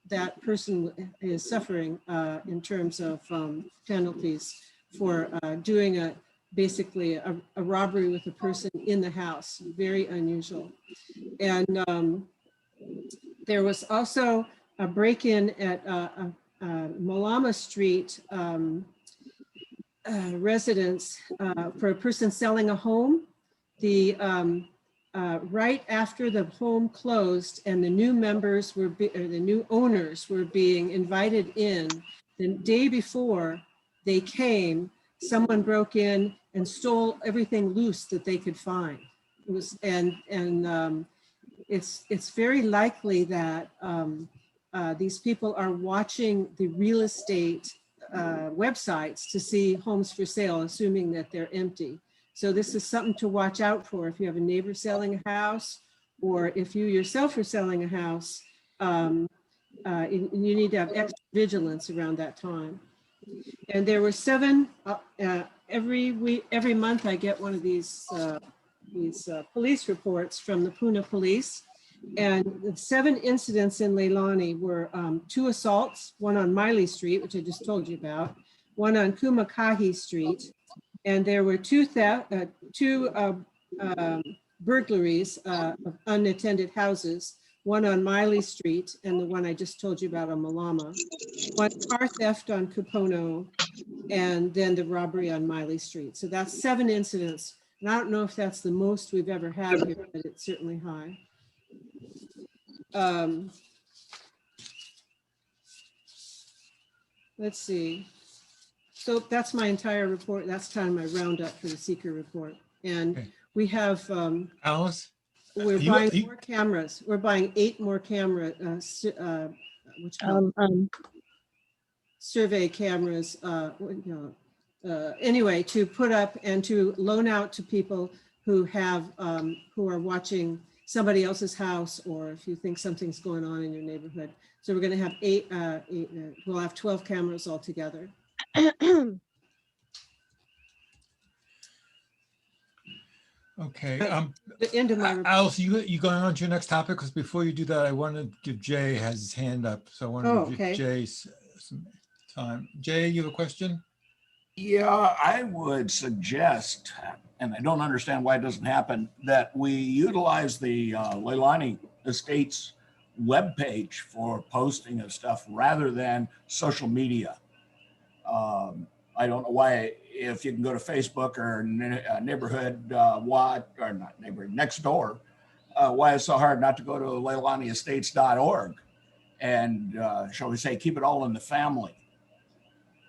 [SPEAKER 1] that person is suffering in terms of penalties for doing basically a robbery with a person in the house. Very unusual. And there was also a break-in at Malama Street residence for a person selling a home. The right after the home closed and the new members were, or the new owners were being invited in, the day before they came, someone broke in and stole everything loose that they could find. It was, it's very likely that these people are watching the real estate websites to see homes for sale, assuming that they're empty. So this is something to watch out for if you have a neighbor selling a house, or if you yourself are selling a house, you need to have extra vigilance around that time. And there were 7, every month I get one of these police reports from the Pune police. And the 7 incidents in Leilani were 2 assaults, one on Miley Street, which I just told you about, one on Kumakahi Street, and there were 2 burglaries of unattended houses, one on Miley Street and the one I just told you about on Malama, 1 car theft on Kupono, and then the robbery on Miley Street. So that's 7 incidents. And I don't know if that's the most we've ever had here, but it's certainly high. Let's see. So that's my entire report. That's kind of my roundup for the seeker report. And
[SPEAKER 3] Okay.
[SPEAKER 1] we have,
[SPEAKER 3] Alice?
[SPEAKER 1] we're buying more cameras. We're buying 8 more camera, survey cameras, anyway, to put up and to loan out to people who have, who are watching somebody else's house, or if you think something's going on in your neighborhood. So we're going to have 8, we'll have 12 cameras altogether.
[SPEAKER 3] Okay.
[SPEAKER 1] The end of my report.
[SPEAKER 3] Alice, you going on to your next topic? Because before you do that, I want to give Jay has his hand up. So I want to give Jay some time. Jay, you have a question?
[SPEAKER 9] Yeah, I would suggest, and I don't understand why it doesn't happen, that we utilize the Leilani Estates webpage for posting of stuff rather than social media. I don't know why, if you can go to Facebook or neighborhood watch, or not neighborhood, next door, why it's so hard not to go to leilaniestates.org and, shall we say, keep it all in the family.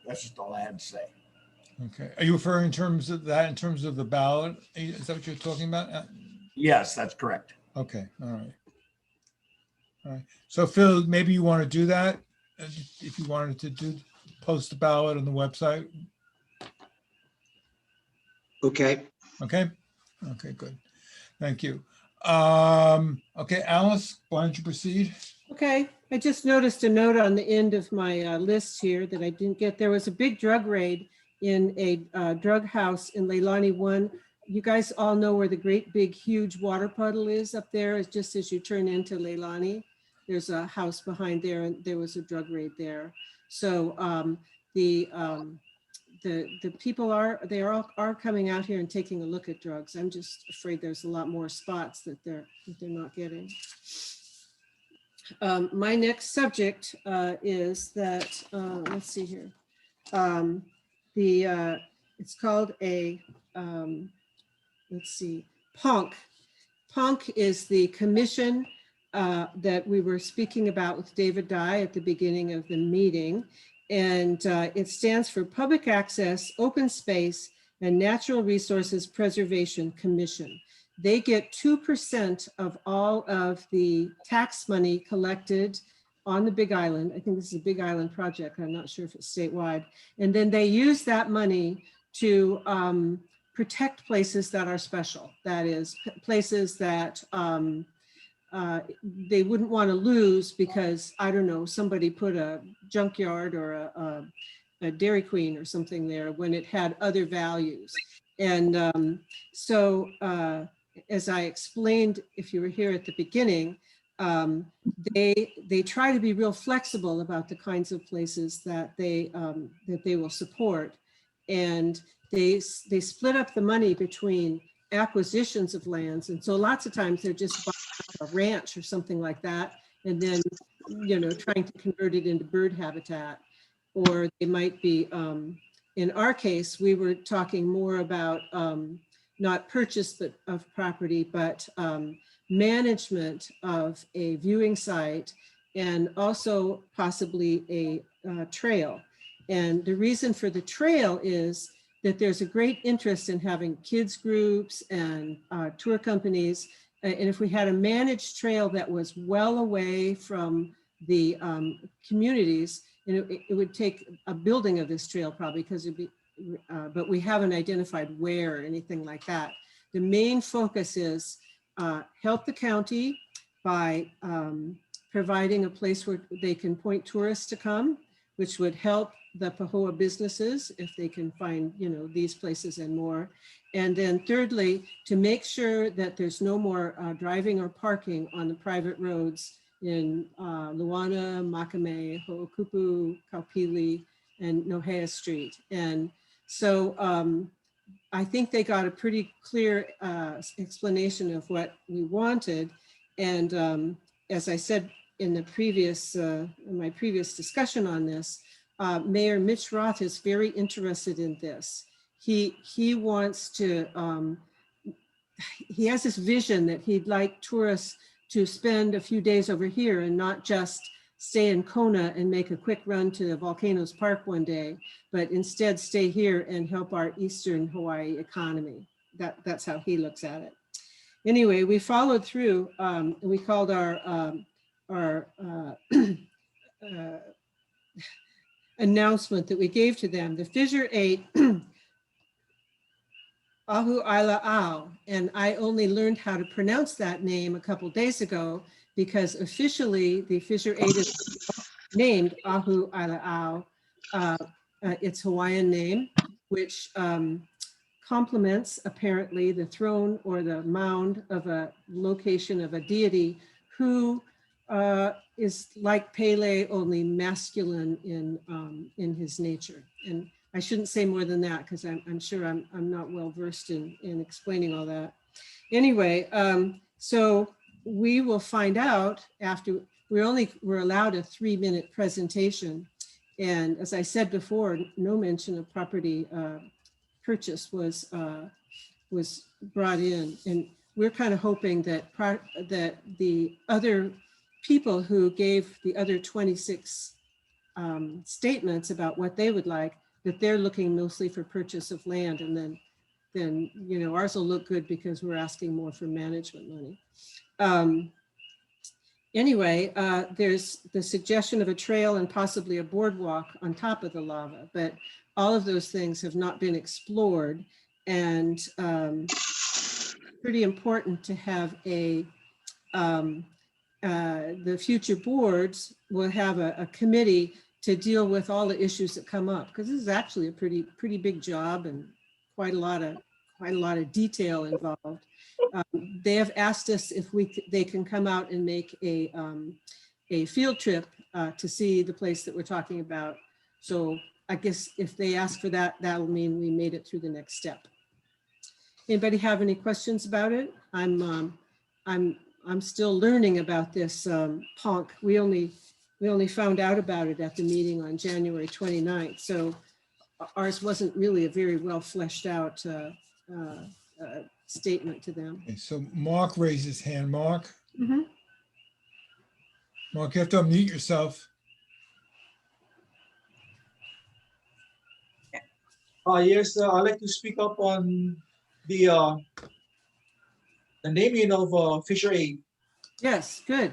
[SPEAKER 9] That's just all I had to say.
[SPEAKER 3] Okay. Are you referring in terms of that, in terms of the ballot? Is that what you're talking about?
[SPEAKER 9] Yes, that's correct.
[SPEAKER 3] Okay. All right. All right. So Phil, maybe you want to do that if you wanted to post the ballot on the website.
[SPEAKER 5] Okay.
[SPEAKER 3] Okay. Okay, good. Thank you. Okay, Alice, why don't you proceed?
[SPEAKER 1] Okay, I just noticed a note on the end of my list here that I didn't get. There was a big drug raid in a drug house in Leilani 1. You guys all know where the great big huge water puddle is up there. It's just as you turn into Leilani. There's a house behind there, and there was a drug raid there. So the people are coming out here and taking a look at drugs. I'm just afraid there's a lot more spots that they're not getting. My next subject is that, let's see here. It's called a, let's see, PONC. PONC is the commission that we were speaking about with David Dye at the beginning of the meeting. And it stands for Public Access, Open Space, and Natural Resources Preservation Commission. They get 2% of all of the tax money collected on the Big Island. I think this is a Big Island project. I'm not sure if it's statewide. And then they use that money to protect places that are special. That is, places that they wouldn't want to lose because, I don't know, somebody put a junkyard or a Dairy Queen or something there when it had other values. And as I explained, if you were here at the beginning, they try to be real flexible about the kinds of places that they will support. And they split up the money between acquisitions of lands. And so lots of times they're just buying a ranch or something like that, and then, trying to convert it into bird habitat. Or they might be, in our case, we were talking more about not purchase of property, but management of a viewing site, and also possibly a trail. And the reason for the trail is that there's a great interest in having kids groups and tour companies. And if we had a managed trail that was well away from the communities, it would take a building of this trail probably, because it'd be, but we haven't identified where or anything like that. The main focus is help the county by providing a place where they can point tourists to come, which would help the Pahoa businesses if they can find, these places and more. And then thirdly, to make sure that there's no more driving or parking on the private roads in Luana, Makame, Ho'okupu, Kaupili, and Nohea Street. And so I think they got a pretty clear explanation of what we wanted. And as I said in the previous, in my previous discussion on this, Mayor Mitch Roth is very interested in this. He wants to, he has this vision that he'd like tourists to spend a few days over here and not just stay in Kona and make a quick run to Volcanoes Park one day, but instead stay here and help our Eastern Hawaii economy. That's how he looks at it. Anyway, we followed through. We called our announcement that we gave to them, the Fissure 8 Ahu Aila Ao. And I only learned how to pronounce that name a couple days ago, because officially the Fissure 8 is named Ahu Aila Ao. Its Hawaiian name, which complements apparently the throne or the mound of a location of a deity who is like Pele, only masculine in his nature. And I shouldn't say more than that, because I'm sure I'm not well versed in explaining all that. Anyway, so we will find out after. We're allowed a 3-minute presentation, and as I said before, no mention of property purchase was brought in, and we're kind of hoping that that the other people who gave the other 26 statements about what they would like, that they're looking mostly for purchase of land, and then ours will look good because we're asking more for management money. Anyway, there's the suggestion of a trail and possibly a boardwalk on top of the lava, but all of those things have not been explored, and pretty important to have a the future boards will have a committee to deal with all the issues that come up, because this is actually a pretty big job and quite a lot of detail involved. They have asked us if they can come out and make a field trip to see the place that we're talking about. So I guess if they ask for that, that'll mean we made it through the next step. Anybody have any questions about it? I'm I'm still learning about this PONC. We only found out about it at the meeting on January 29th. So ours wasn't really a very well fleshed out statement to them.
[SPEAKER 3] Okay, so Mark raised his hand. Mark,
[SPEAKER 1] Mhm.
[SPEAKER 3] Mark, you have to unmute yourself.
[SPEAKER 10] Yes, I'd like to speak up on the naming of Fisher 8.
[SPEAKER 1] Yes, good.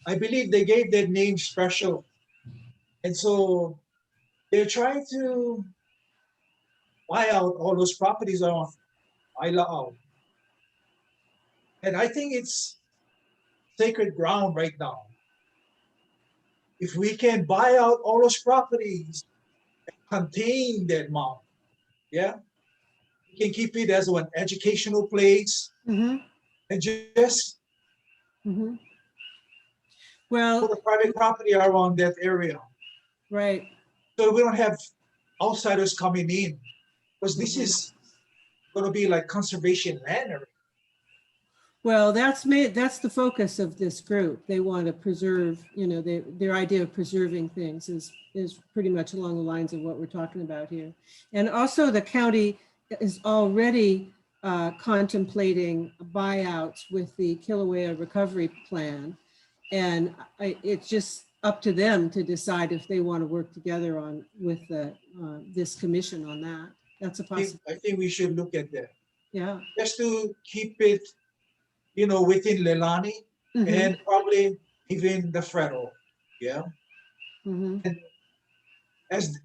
[SPEAKER 10] I believe they gave that name special. And so they're trying to buy out all those properties on Islao. And I think it's sacred ground right now. If we can buy out all those properties and contain that mountain, yeah, we can keep it as an educational place
[SPEAKER 1] Mhm,
[SPEAKER 10] and just
[SPEAKER 1] mhm.
[SPEAKER 10] put
[SPEAKER 1] Well,
[SPEAKER 10] a private property around that area.
[SPEAKER 1] right.
[SPEAKER 10] So we don't have outsiders coming in, because this
[SPEAKER 1] Mhm.
[SPEAKER 10] is going to be like conservation land area.
[SPEAKER 1] Well, that's the focus of this group. They want to preserve, their idea of preserving things is pretty much along the lines of what we're talking about here. And also the county is already contemplating buyouts with the Kilauea recovery plan. And it's just up to them to decide if they want to work together with this commission on that. That's a possibility.
[SPEAKER 10] I think we should look at that,
[SPEAKER 1] Yeah.
[SPEAKER 10] just to keep it, within Leilani
[SPEAKER 1] Mhm,
[SPEAKER 10] and probably even the federal. Yeah.
[SPEAKER 1] mhm.
[SPEAKER 10] And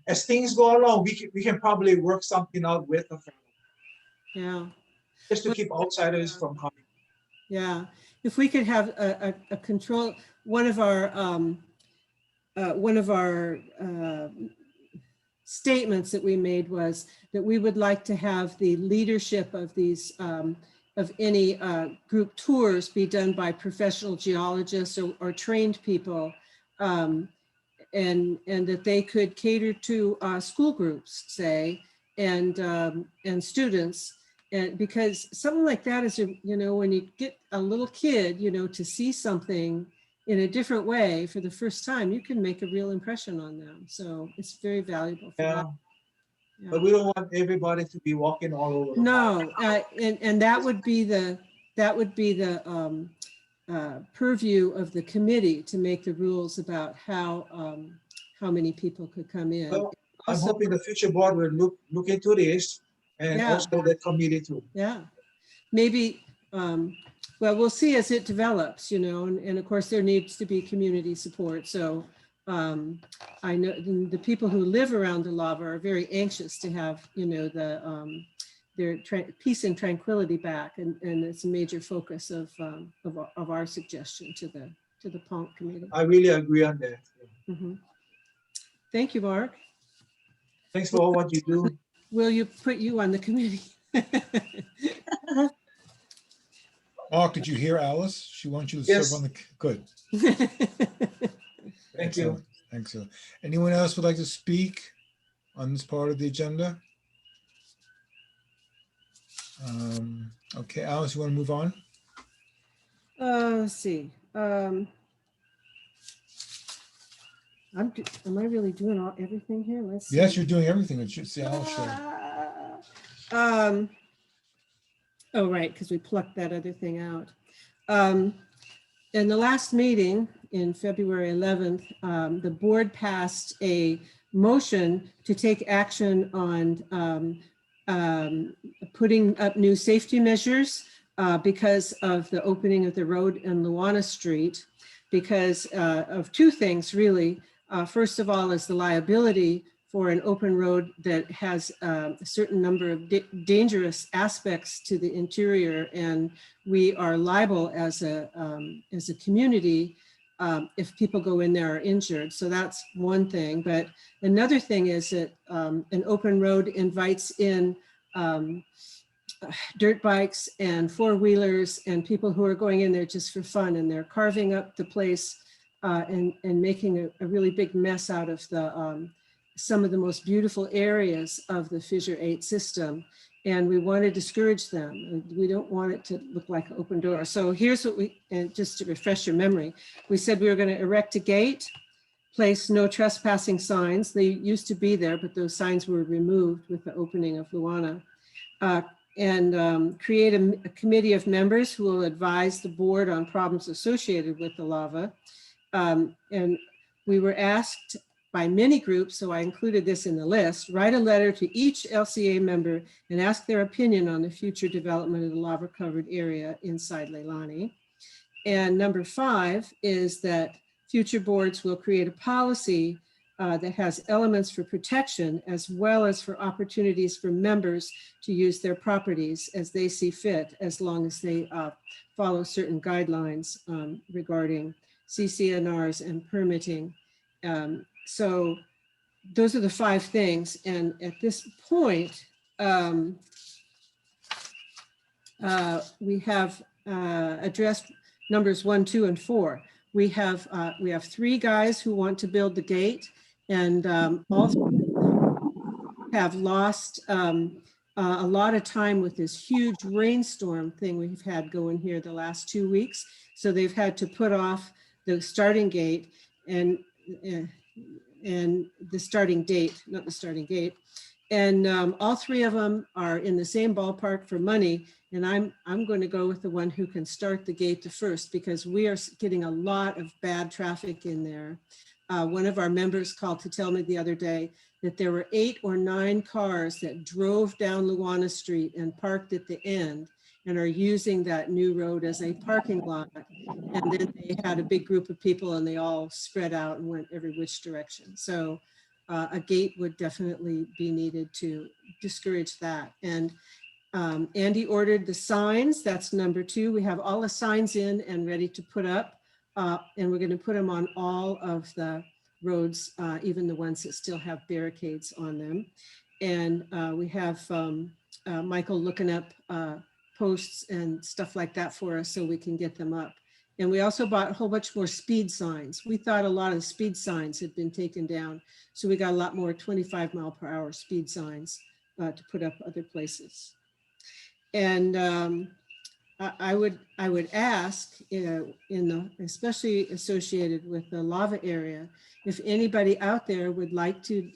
[SPEAKER 10] as things go along, we can probably work something out with the federal,
[SPEAKER 1] Yeah.
[SPEAKER 10] just to keep outsiders from coming.
[SPEAKER 1] Yeah, if we could have a control, one of our statements that we made was that we would like to have the leadership of these, of any group tours be done by professional geologists or trained people, and that they could cater to school groups, say, and students. And because something like that is, when you get a little kid, to see something in a different way for the first time, you can make a real impression on them. So it's very valuable for
[SPEAKER 10] Yeah.
[SPEAKER 1] that. Yeah.
[SPEAKER 10] But we don't want everybody to be walking all over the mountain.
[SPEAKER 1] No, and that would be the purview of the committee to make the rules about how many people could come in.
[SPEAKER 10] Well, I'm
[SPEAKER 1] Also-
[SPEAKER 10] hoping the future board will look into this, and
[SPEAKER 1] Yeah.
[SPEAKER 10] also the committee too.
[SPEAKER 1] Yeah, maybe, well, we'll see as it develops, and of course there needs to be community support. So I know the people who live around the lava are very anxious to have, their peace and tranquility back. And it's a major focus of our suggestion to the PONC committee.
[SPEAKER 10] I really agree on that.
[SPEAKER 1] Mhm. Thank you, Mark.
[SPEAKER 10] Thanks for all what you do.
[SPEAKER 1] Will you put you on the committee?
[SPEAKER 3] Mark, did you hear Alice? She wants you to
[SPEAKER 10] Yes.
[SPEAKER 3] serve on the, good.
[SPEAKER 10] Thank you.
[SPEAKER 3] Excellent. Thanks. Anyone else would like to speak on this part of the agenda? Okay, Alice, you want to move on?
[SPEAKER 1] Let's see. Am I really doing everything here? Let's see.
[SPEAKER 3] Yes, you're doing everything. It should say Alice show.
[SPEAKER 1] Oh, right, because we plucked that other thing out. In the last meeting in February 11th, the board passed a motion to take action on putting up new safety measures because of the opening of the road in Luana Street, because of two things, really. First of all, is the liability for an open road that has a certain number of dangerous aspects to the interior, and we are liable as a community if people go in there are injured. So that's one thing. But another thing is that an open road invites in dirt bikes and four-wheelers and people who are going in there just for fun, and they're carving up the place and making a really big mess out of some of the most beautiful areas of the Fissure 8 system. and we want to discourage them. And we don't want it to look like an open door. So here's what we, and just to refresh your memory, we said we were going to erect a gate, place no trespassing signs. They used to be there, but those signs were removed with the opening of Luana. And create a committee of members who will advise the board on problems associated with the lava. And we were asked by many groups, so I included this in the list, write a letter to each LCA member and ask their opinion on the future development of the lava covered area inside Leilani. And number 5 is that future boards will create a policy that has elements for protection as well as for opportunities for members to use their properties as they see fit, as long as they follow certain guidelines regarding CCNRs and permitting. So those are the 5 things. And at this point, we have addressed numbers 1, 2, and 4. We have 3 guys who want to build the gate, and all have lost a lot of time with this huge rainstorm thing we've had going here the last 2 weeks. So they've had to put off the starting gate and the starting date, not the starting gate. And all 3 of them are in the same ballpark for money. And I'm going to go with the one who can start the gate the first, because we are getting a lot of bad traffic in there. One of our members called to tell me the other day that there were 8 or 9 cars that drove down Luana Street and parked at the end and are using that new road as a parking lot. And then they had a big group of people and they all spread out and went every which direction. So a gate would definitely be needed to discourage that. And Andy ordered the signs. That's number 2. We have all the signs in and ready to put up. And we're going to put them on all of the roads, even the ones that still have barricades on them. And we have Michael looking up posts and stuff like that for us so we can get them up. And we also bought a whole bunch more speed signs. We thought a lot of the speed signs had been taken down. So we got a lot more 25-mile-per-hour speed signs to put up other places. And I would ask, especially associated with the lava area, if anybody out there would like to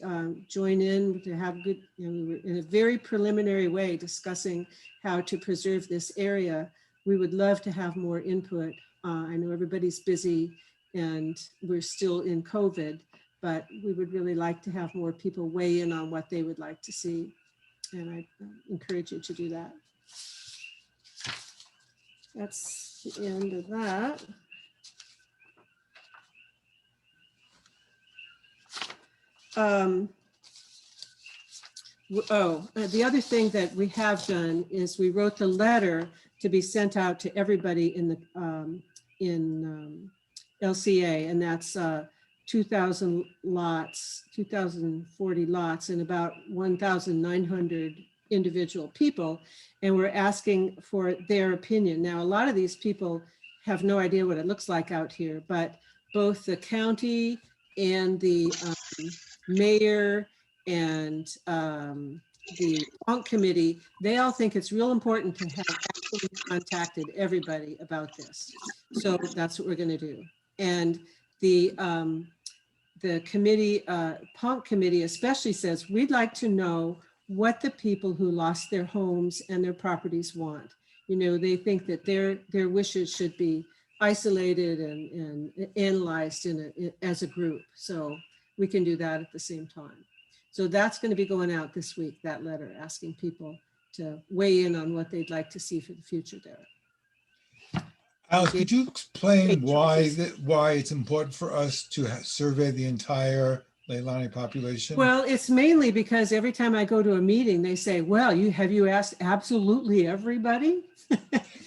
[SPEAKER 1] join in to have good, we were in a very preliminary way discussing how to preserve this area. We would love to have more input. I know everybody's busy and we're still in COVID, but we would really like to have more people weigh in on what they would like to see. And I encourage you to do that. That's the end of that. The other thing that we have done is we wrote the letter to be sent out to everybody in the LCA, and that's 2,000 lots, 2,040 lots, and about 1,900 individual people. And we're asking for their opinion. Now, a lot of these people have no idea what it looks like out here, but both the county and the mayor and the PONC committee, they all think it's real important to have actually contacted everybody about this. So that's what we're going to do. And the committee, PONC committee especially says, we'd like to know what the people who lost their homes and their properties want. You know, they think that their wishes should be isolated and analyzed as a group. So we can do that at the same time. So that's going to be going out this week, that letter asking people to weigh in on what they'd like to see for the future there.
[SPEAKER 3] Alice, could you explain why it's important for us to survey the entire Leilani population?
[SPEAKER 1] Well, it's mainly because every time I go to a meeting, they say, well, have you asked absolutely everybody?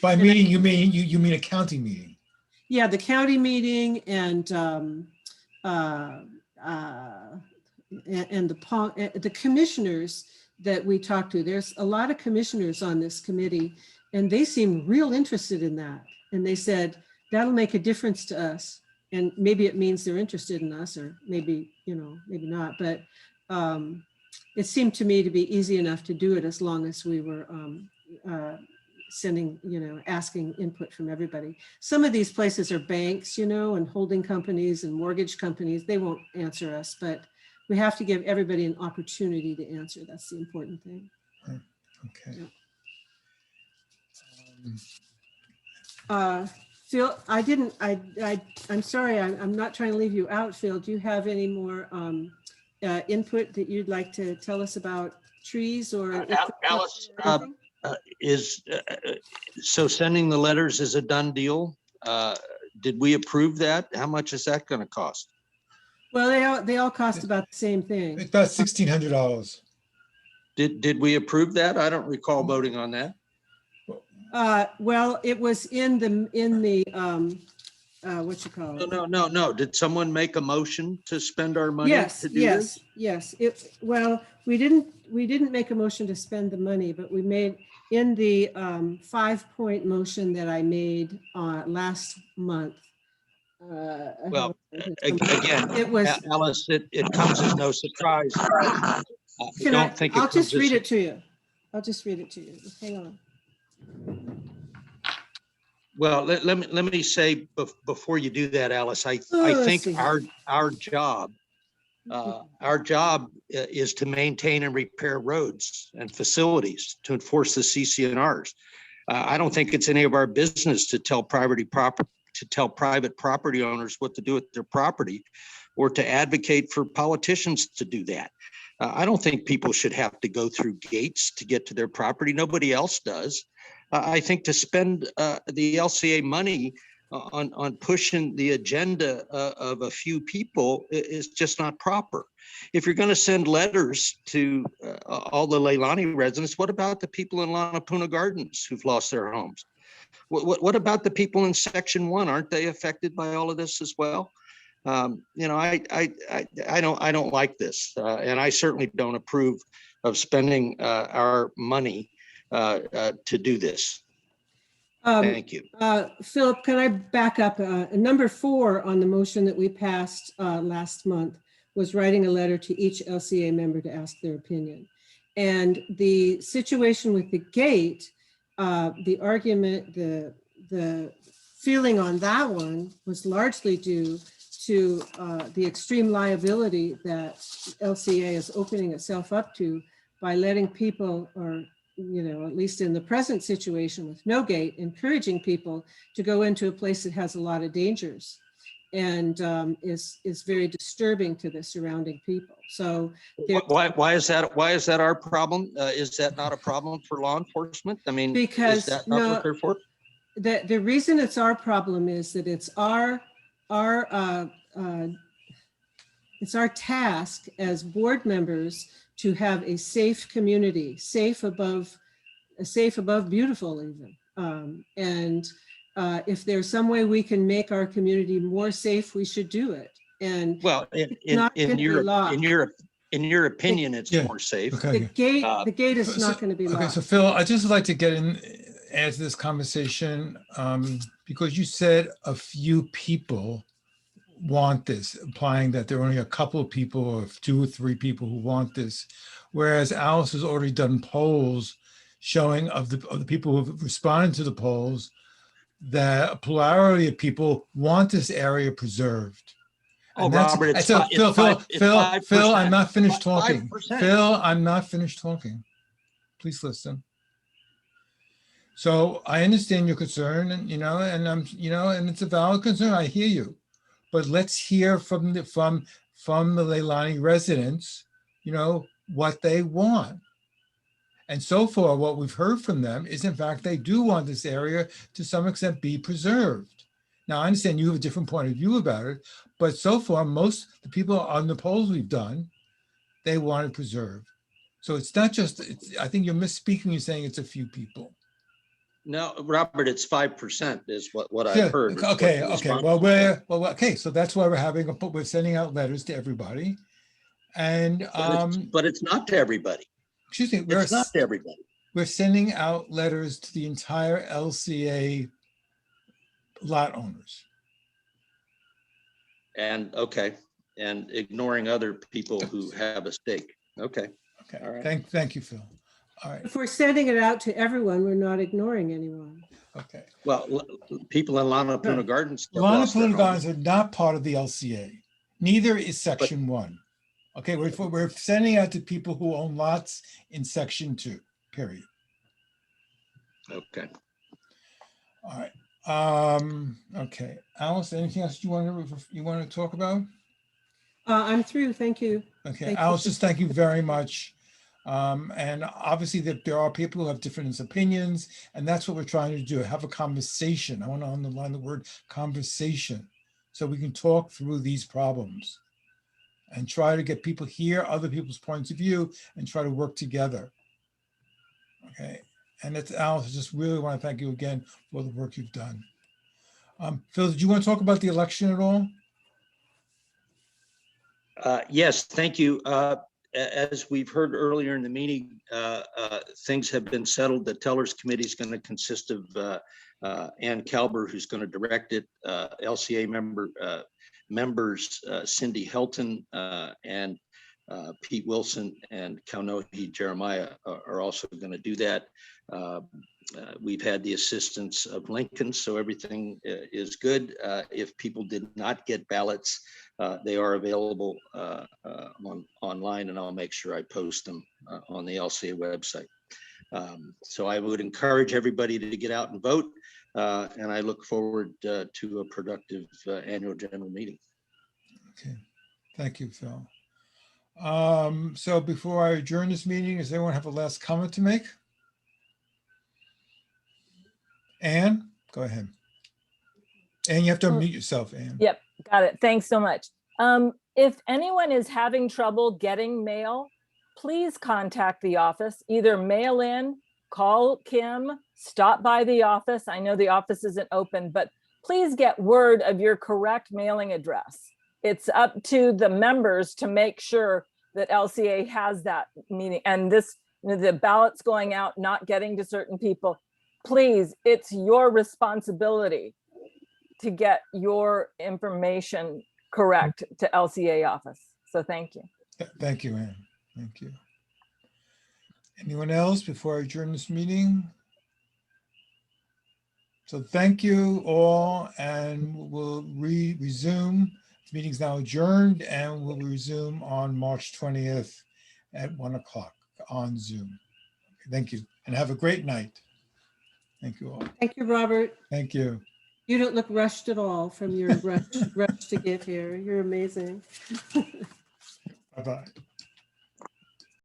[SPEAKER 3] By meeting, you mean a county meeting?
[SPEAKER 1] Yeah, the county meeting and the commissioners that we talk to. There's a lot of commissioners on this committee, and they seem real interested in that. And they said, that'll make a difference to us. And maybe it means they're interested in us, or maybe, maybe not. But it seemed to me to be easy enough to do it as long as we were sending, asking input from everybody. Some of these places are banks, and holding companies and mortgage companies. They won't answer us, but we have to give everybody an opportunity to answer. That's the important thing.
[SPEAKER 3] Okay.
[SPEAKER 1] Yeah. Phil, I'm sorry, I'm not trying to leave you out, Phil. Do you have any more input that you'd like to tell us about trees or?
[SPEAKER 5] Alice, so sending the letters is a done deal? Did we approve that? How much is that going to cost?
[SPEAKER 1] Well, they all cost about the same thing.
[SPEAKER 3] It's about $1,600.
[SPEAKER 5] Did we approve that? I don't recall voting on that.
[SPEAKER 1] Well, it was in the what you call it?
[SPEAKER 5] No. Did someone make a motion to spend our money?
[SPEAKER 1] Yes,
[SPEAKER 5] to do this?
[SPEAKER 1] yes. Well, we didn't make a motion to spend the money, but we made in the 5-point motion that I made last month.
[SPEAKER 5] Well, again,
[SPEAKER 1] it was
[SPEAKER 5] Alice. It comes as no surprise. I don't think
[SPEAKER 1] I'll just read it to you. I'll just read it to you. Hang on.
[SPEAKER 5] Well, let me say before you do that, Alice, I think our job is to maintain and repair roads and facilities to enforce the CC&Rs. I don't think it's any of our business to tell private property owners what to do with their property, or to advocate for politicians to do that. I don't think people should have to go through gates to get to their property. Nobody else does. I think to spend the LCA money on pushing the agenda of a few people is just not proper. If you're going to send letters to all the Leilani residents, what about the people in Lanapuna Gardens who've lost their homes? What about the people in Section 1? Aren't they affected by all of this as well? I don't like this, and I certainly don't approve of spending our money to do this. Thank you.
[SPEAKER 1] Philip, can I back up? Number 4 on the motion that we passed last month was writing a letter to each LCA member to ask their opinion. And the situation with the gate, the argument, the feeling on that one was largely due to the extreme liability that LCA is opening itself up to by letting people, or at least in the present situation with no gate, encouraging people to go into a place that has a lot of dangers and is very disturbing to the surrounding people. So
[SPEAKER 5] why is that our problem? Is that not a problem for law enforcement? I mean,
[SPEAKER 1] because
[SPEAKER 5] is that not what they're for?
[SPEAKER 1] The reason it's our problem is that it's our task as board members to have a safe community, safe above beautiful even. If there's some way we can make our community more safe, we should do it. And
[SPEAKER 5] well, in your opinion, it's more safe.
[SPEAKER 3] Okay.
[SPEAKER 1] The gate is not going to be locked.
[SPEAKER 3] Okay, so Phil, I'd just like to add to this conversation because you said a few people want this, implying that there are only a couple of people or 2 or 3 people who want this, whereas Alice has already done polls showing of the people who have responded to the polls that a plurality of people want this area preserved.
[SPEAKER 5] Oh, Robert,
[SPEAKER 3] Phil, I'm not finished talking.
[SPEAKER 5] 5%.
[SPEAKER 3] Phil, I'm not finished talking. Please listen. So I understand your concern, and and it's a valid concern. I hear you, but let's hear from the Leilani residents, what they want. And so far, what we've heard from them is, in fact, they do want this area to some extent be preserved. Now, I understand you have a different point of view about it, but so far, most the people on the polls we've done, they want it preserved. So it's not just, I think you're misspeaking, you're saying it's a few people.
[SPEAKER 5] No, Robert, it's 5% is what I've heard.
[SPEAKER 3] Okay. Okay. So that's why we're sending out letters to everybody. And
[SPEAKER 5] but it's not to everybody.
[SPEAKER 3] Excuse me.
[SPEAKER 5] It's not to everybody.
[SPEAKER 3] We're sending out letters to the entire LCA lot owners.
[SPEAKER 5] And ignoring other people who have a stake. Okay.
[SPEAKER 3] Okay,
[SPEAKER 5] All right.
[SPEAKER 3] thank you, Phil. All right,
[SPEAKER 1] If we're sending it out to everyone, we're not ignoring anyone.
[SPEAKER 3] okay.
[SPEAKER 5] Well, people in Lana Puna Gardens. have
[SPEAKER 3] Lana
[SPEAKER 5] lost their
[SPEAKER 3] Puna
[SPEAKER 5] homes.
[SPEAKER 3] Gardens are not part of the LCA. Neither is Section 1. Okay, we're sending out to people who own lots in Section 2, period.
[SPEAKER 5] Okay.
[SPEAKER 3] All right. Okay, Alice, anything else you want to talk about?
[SPEAKER 1] I'm through. Thank you.
[SPEAKER 3] Okay,
[SPEAKER 1] Thank you.
[SPEAKER 3] Alice, just thank you very much. And obviously that there are people who have different opinions, and that's what we're trying to do, have a conversation. I want to underline the word conversation, so we can talk through these problems and try to get people hear other people's points of view and try to work together. Okay, and that's Alice, I just really want to thank you again for the work you've done. Phil, did you want to talk about the election at all?
[SPEAKER 5] Yes, thank you. As we've heard earlier in the meeting, things have been settled. The Tellers Committee is going to consist of Ann Kalber, who's going to direct it, LCA members Cindy Helton and Pete Wilson and Kaunohi Jeremiah are also going to do that. We've had the assistance of Lincoln, so everything is good. If people did not get ballots, they are available online, and I'll make sure I post them on the LCA website. So I would encourage everybody to get out and vote, and I look forward to a productive annual general meeting.
[SPEAKER 3] Okay, thank you, Phil. So before I adjourn this meeting, does anyone have a last comment to make? Anne, go ahead. And you have to unmute yourself, Anne.
[SPEAKER 7] Yep, got it. Thanks so much. If anyone is having trouble getting mail, please contact the office, either mail in, call Kim, stop by the office. I know the office isn't open, but please get word of your correct mailing address. It's up to the members to make sure that LCA has that meeting, and this, the ballots going out, not getting to certain people. Please, it's your responsibility to get your information correct to LCA office. So thank you.
[SPEAKER 3] Thank you, Anne. Thank you. Anyone else before I adjourn this meeting? So thank you all, and we'll resume. The meeting's now adjourned, and we'll resume on March 20th at 1 o'clock on Zoom. Thank you, and have a great night. Thank you all.
[SPEAKER 1] Thank you, Robert.
[SPEAKER 3] Thank you.
[SPEAKER 1] You don't look rushed at all from your rush to get here. You're amazing.
[SPEAKER 3] Bye-bye.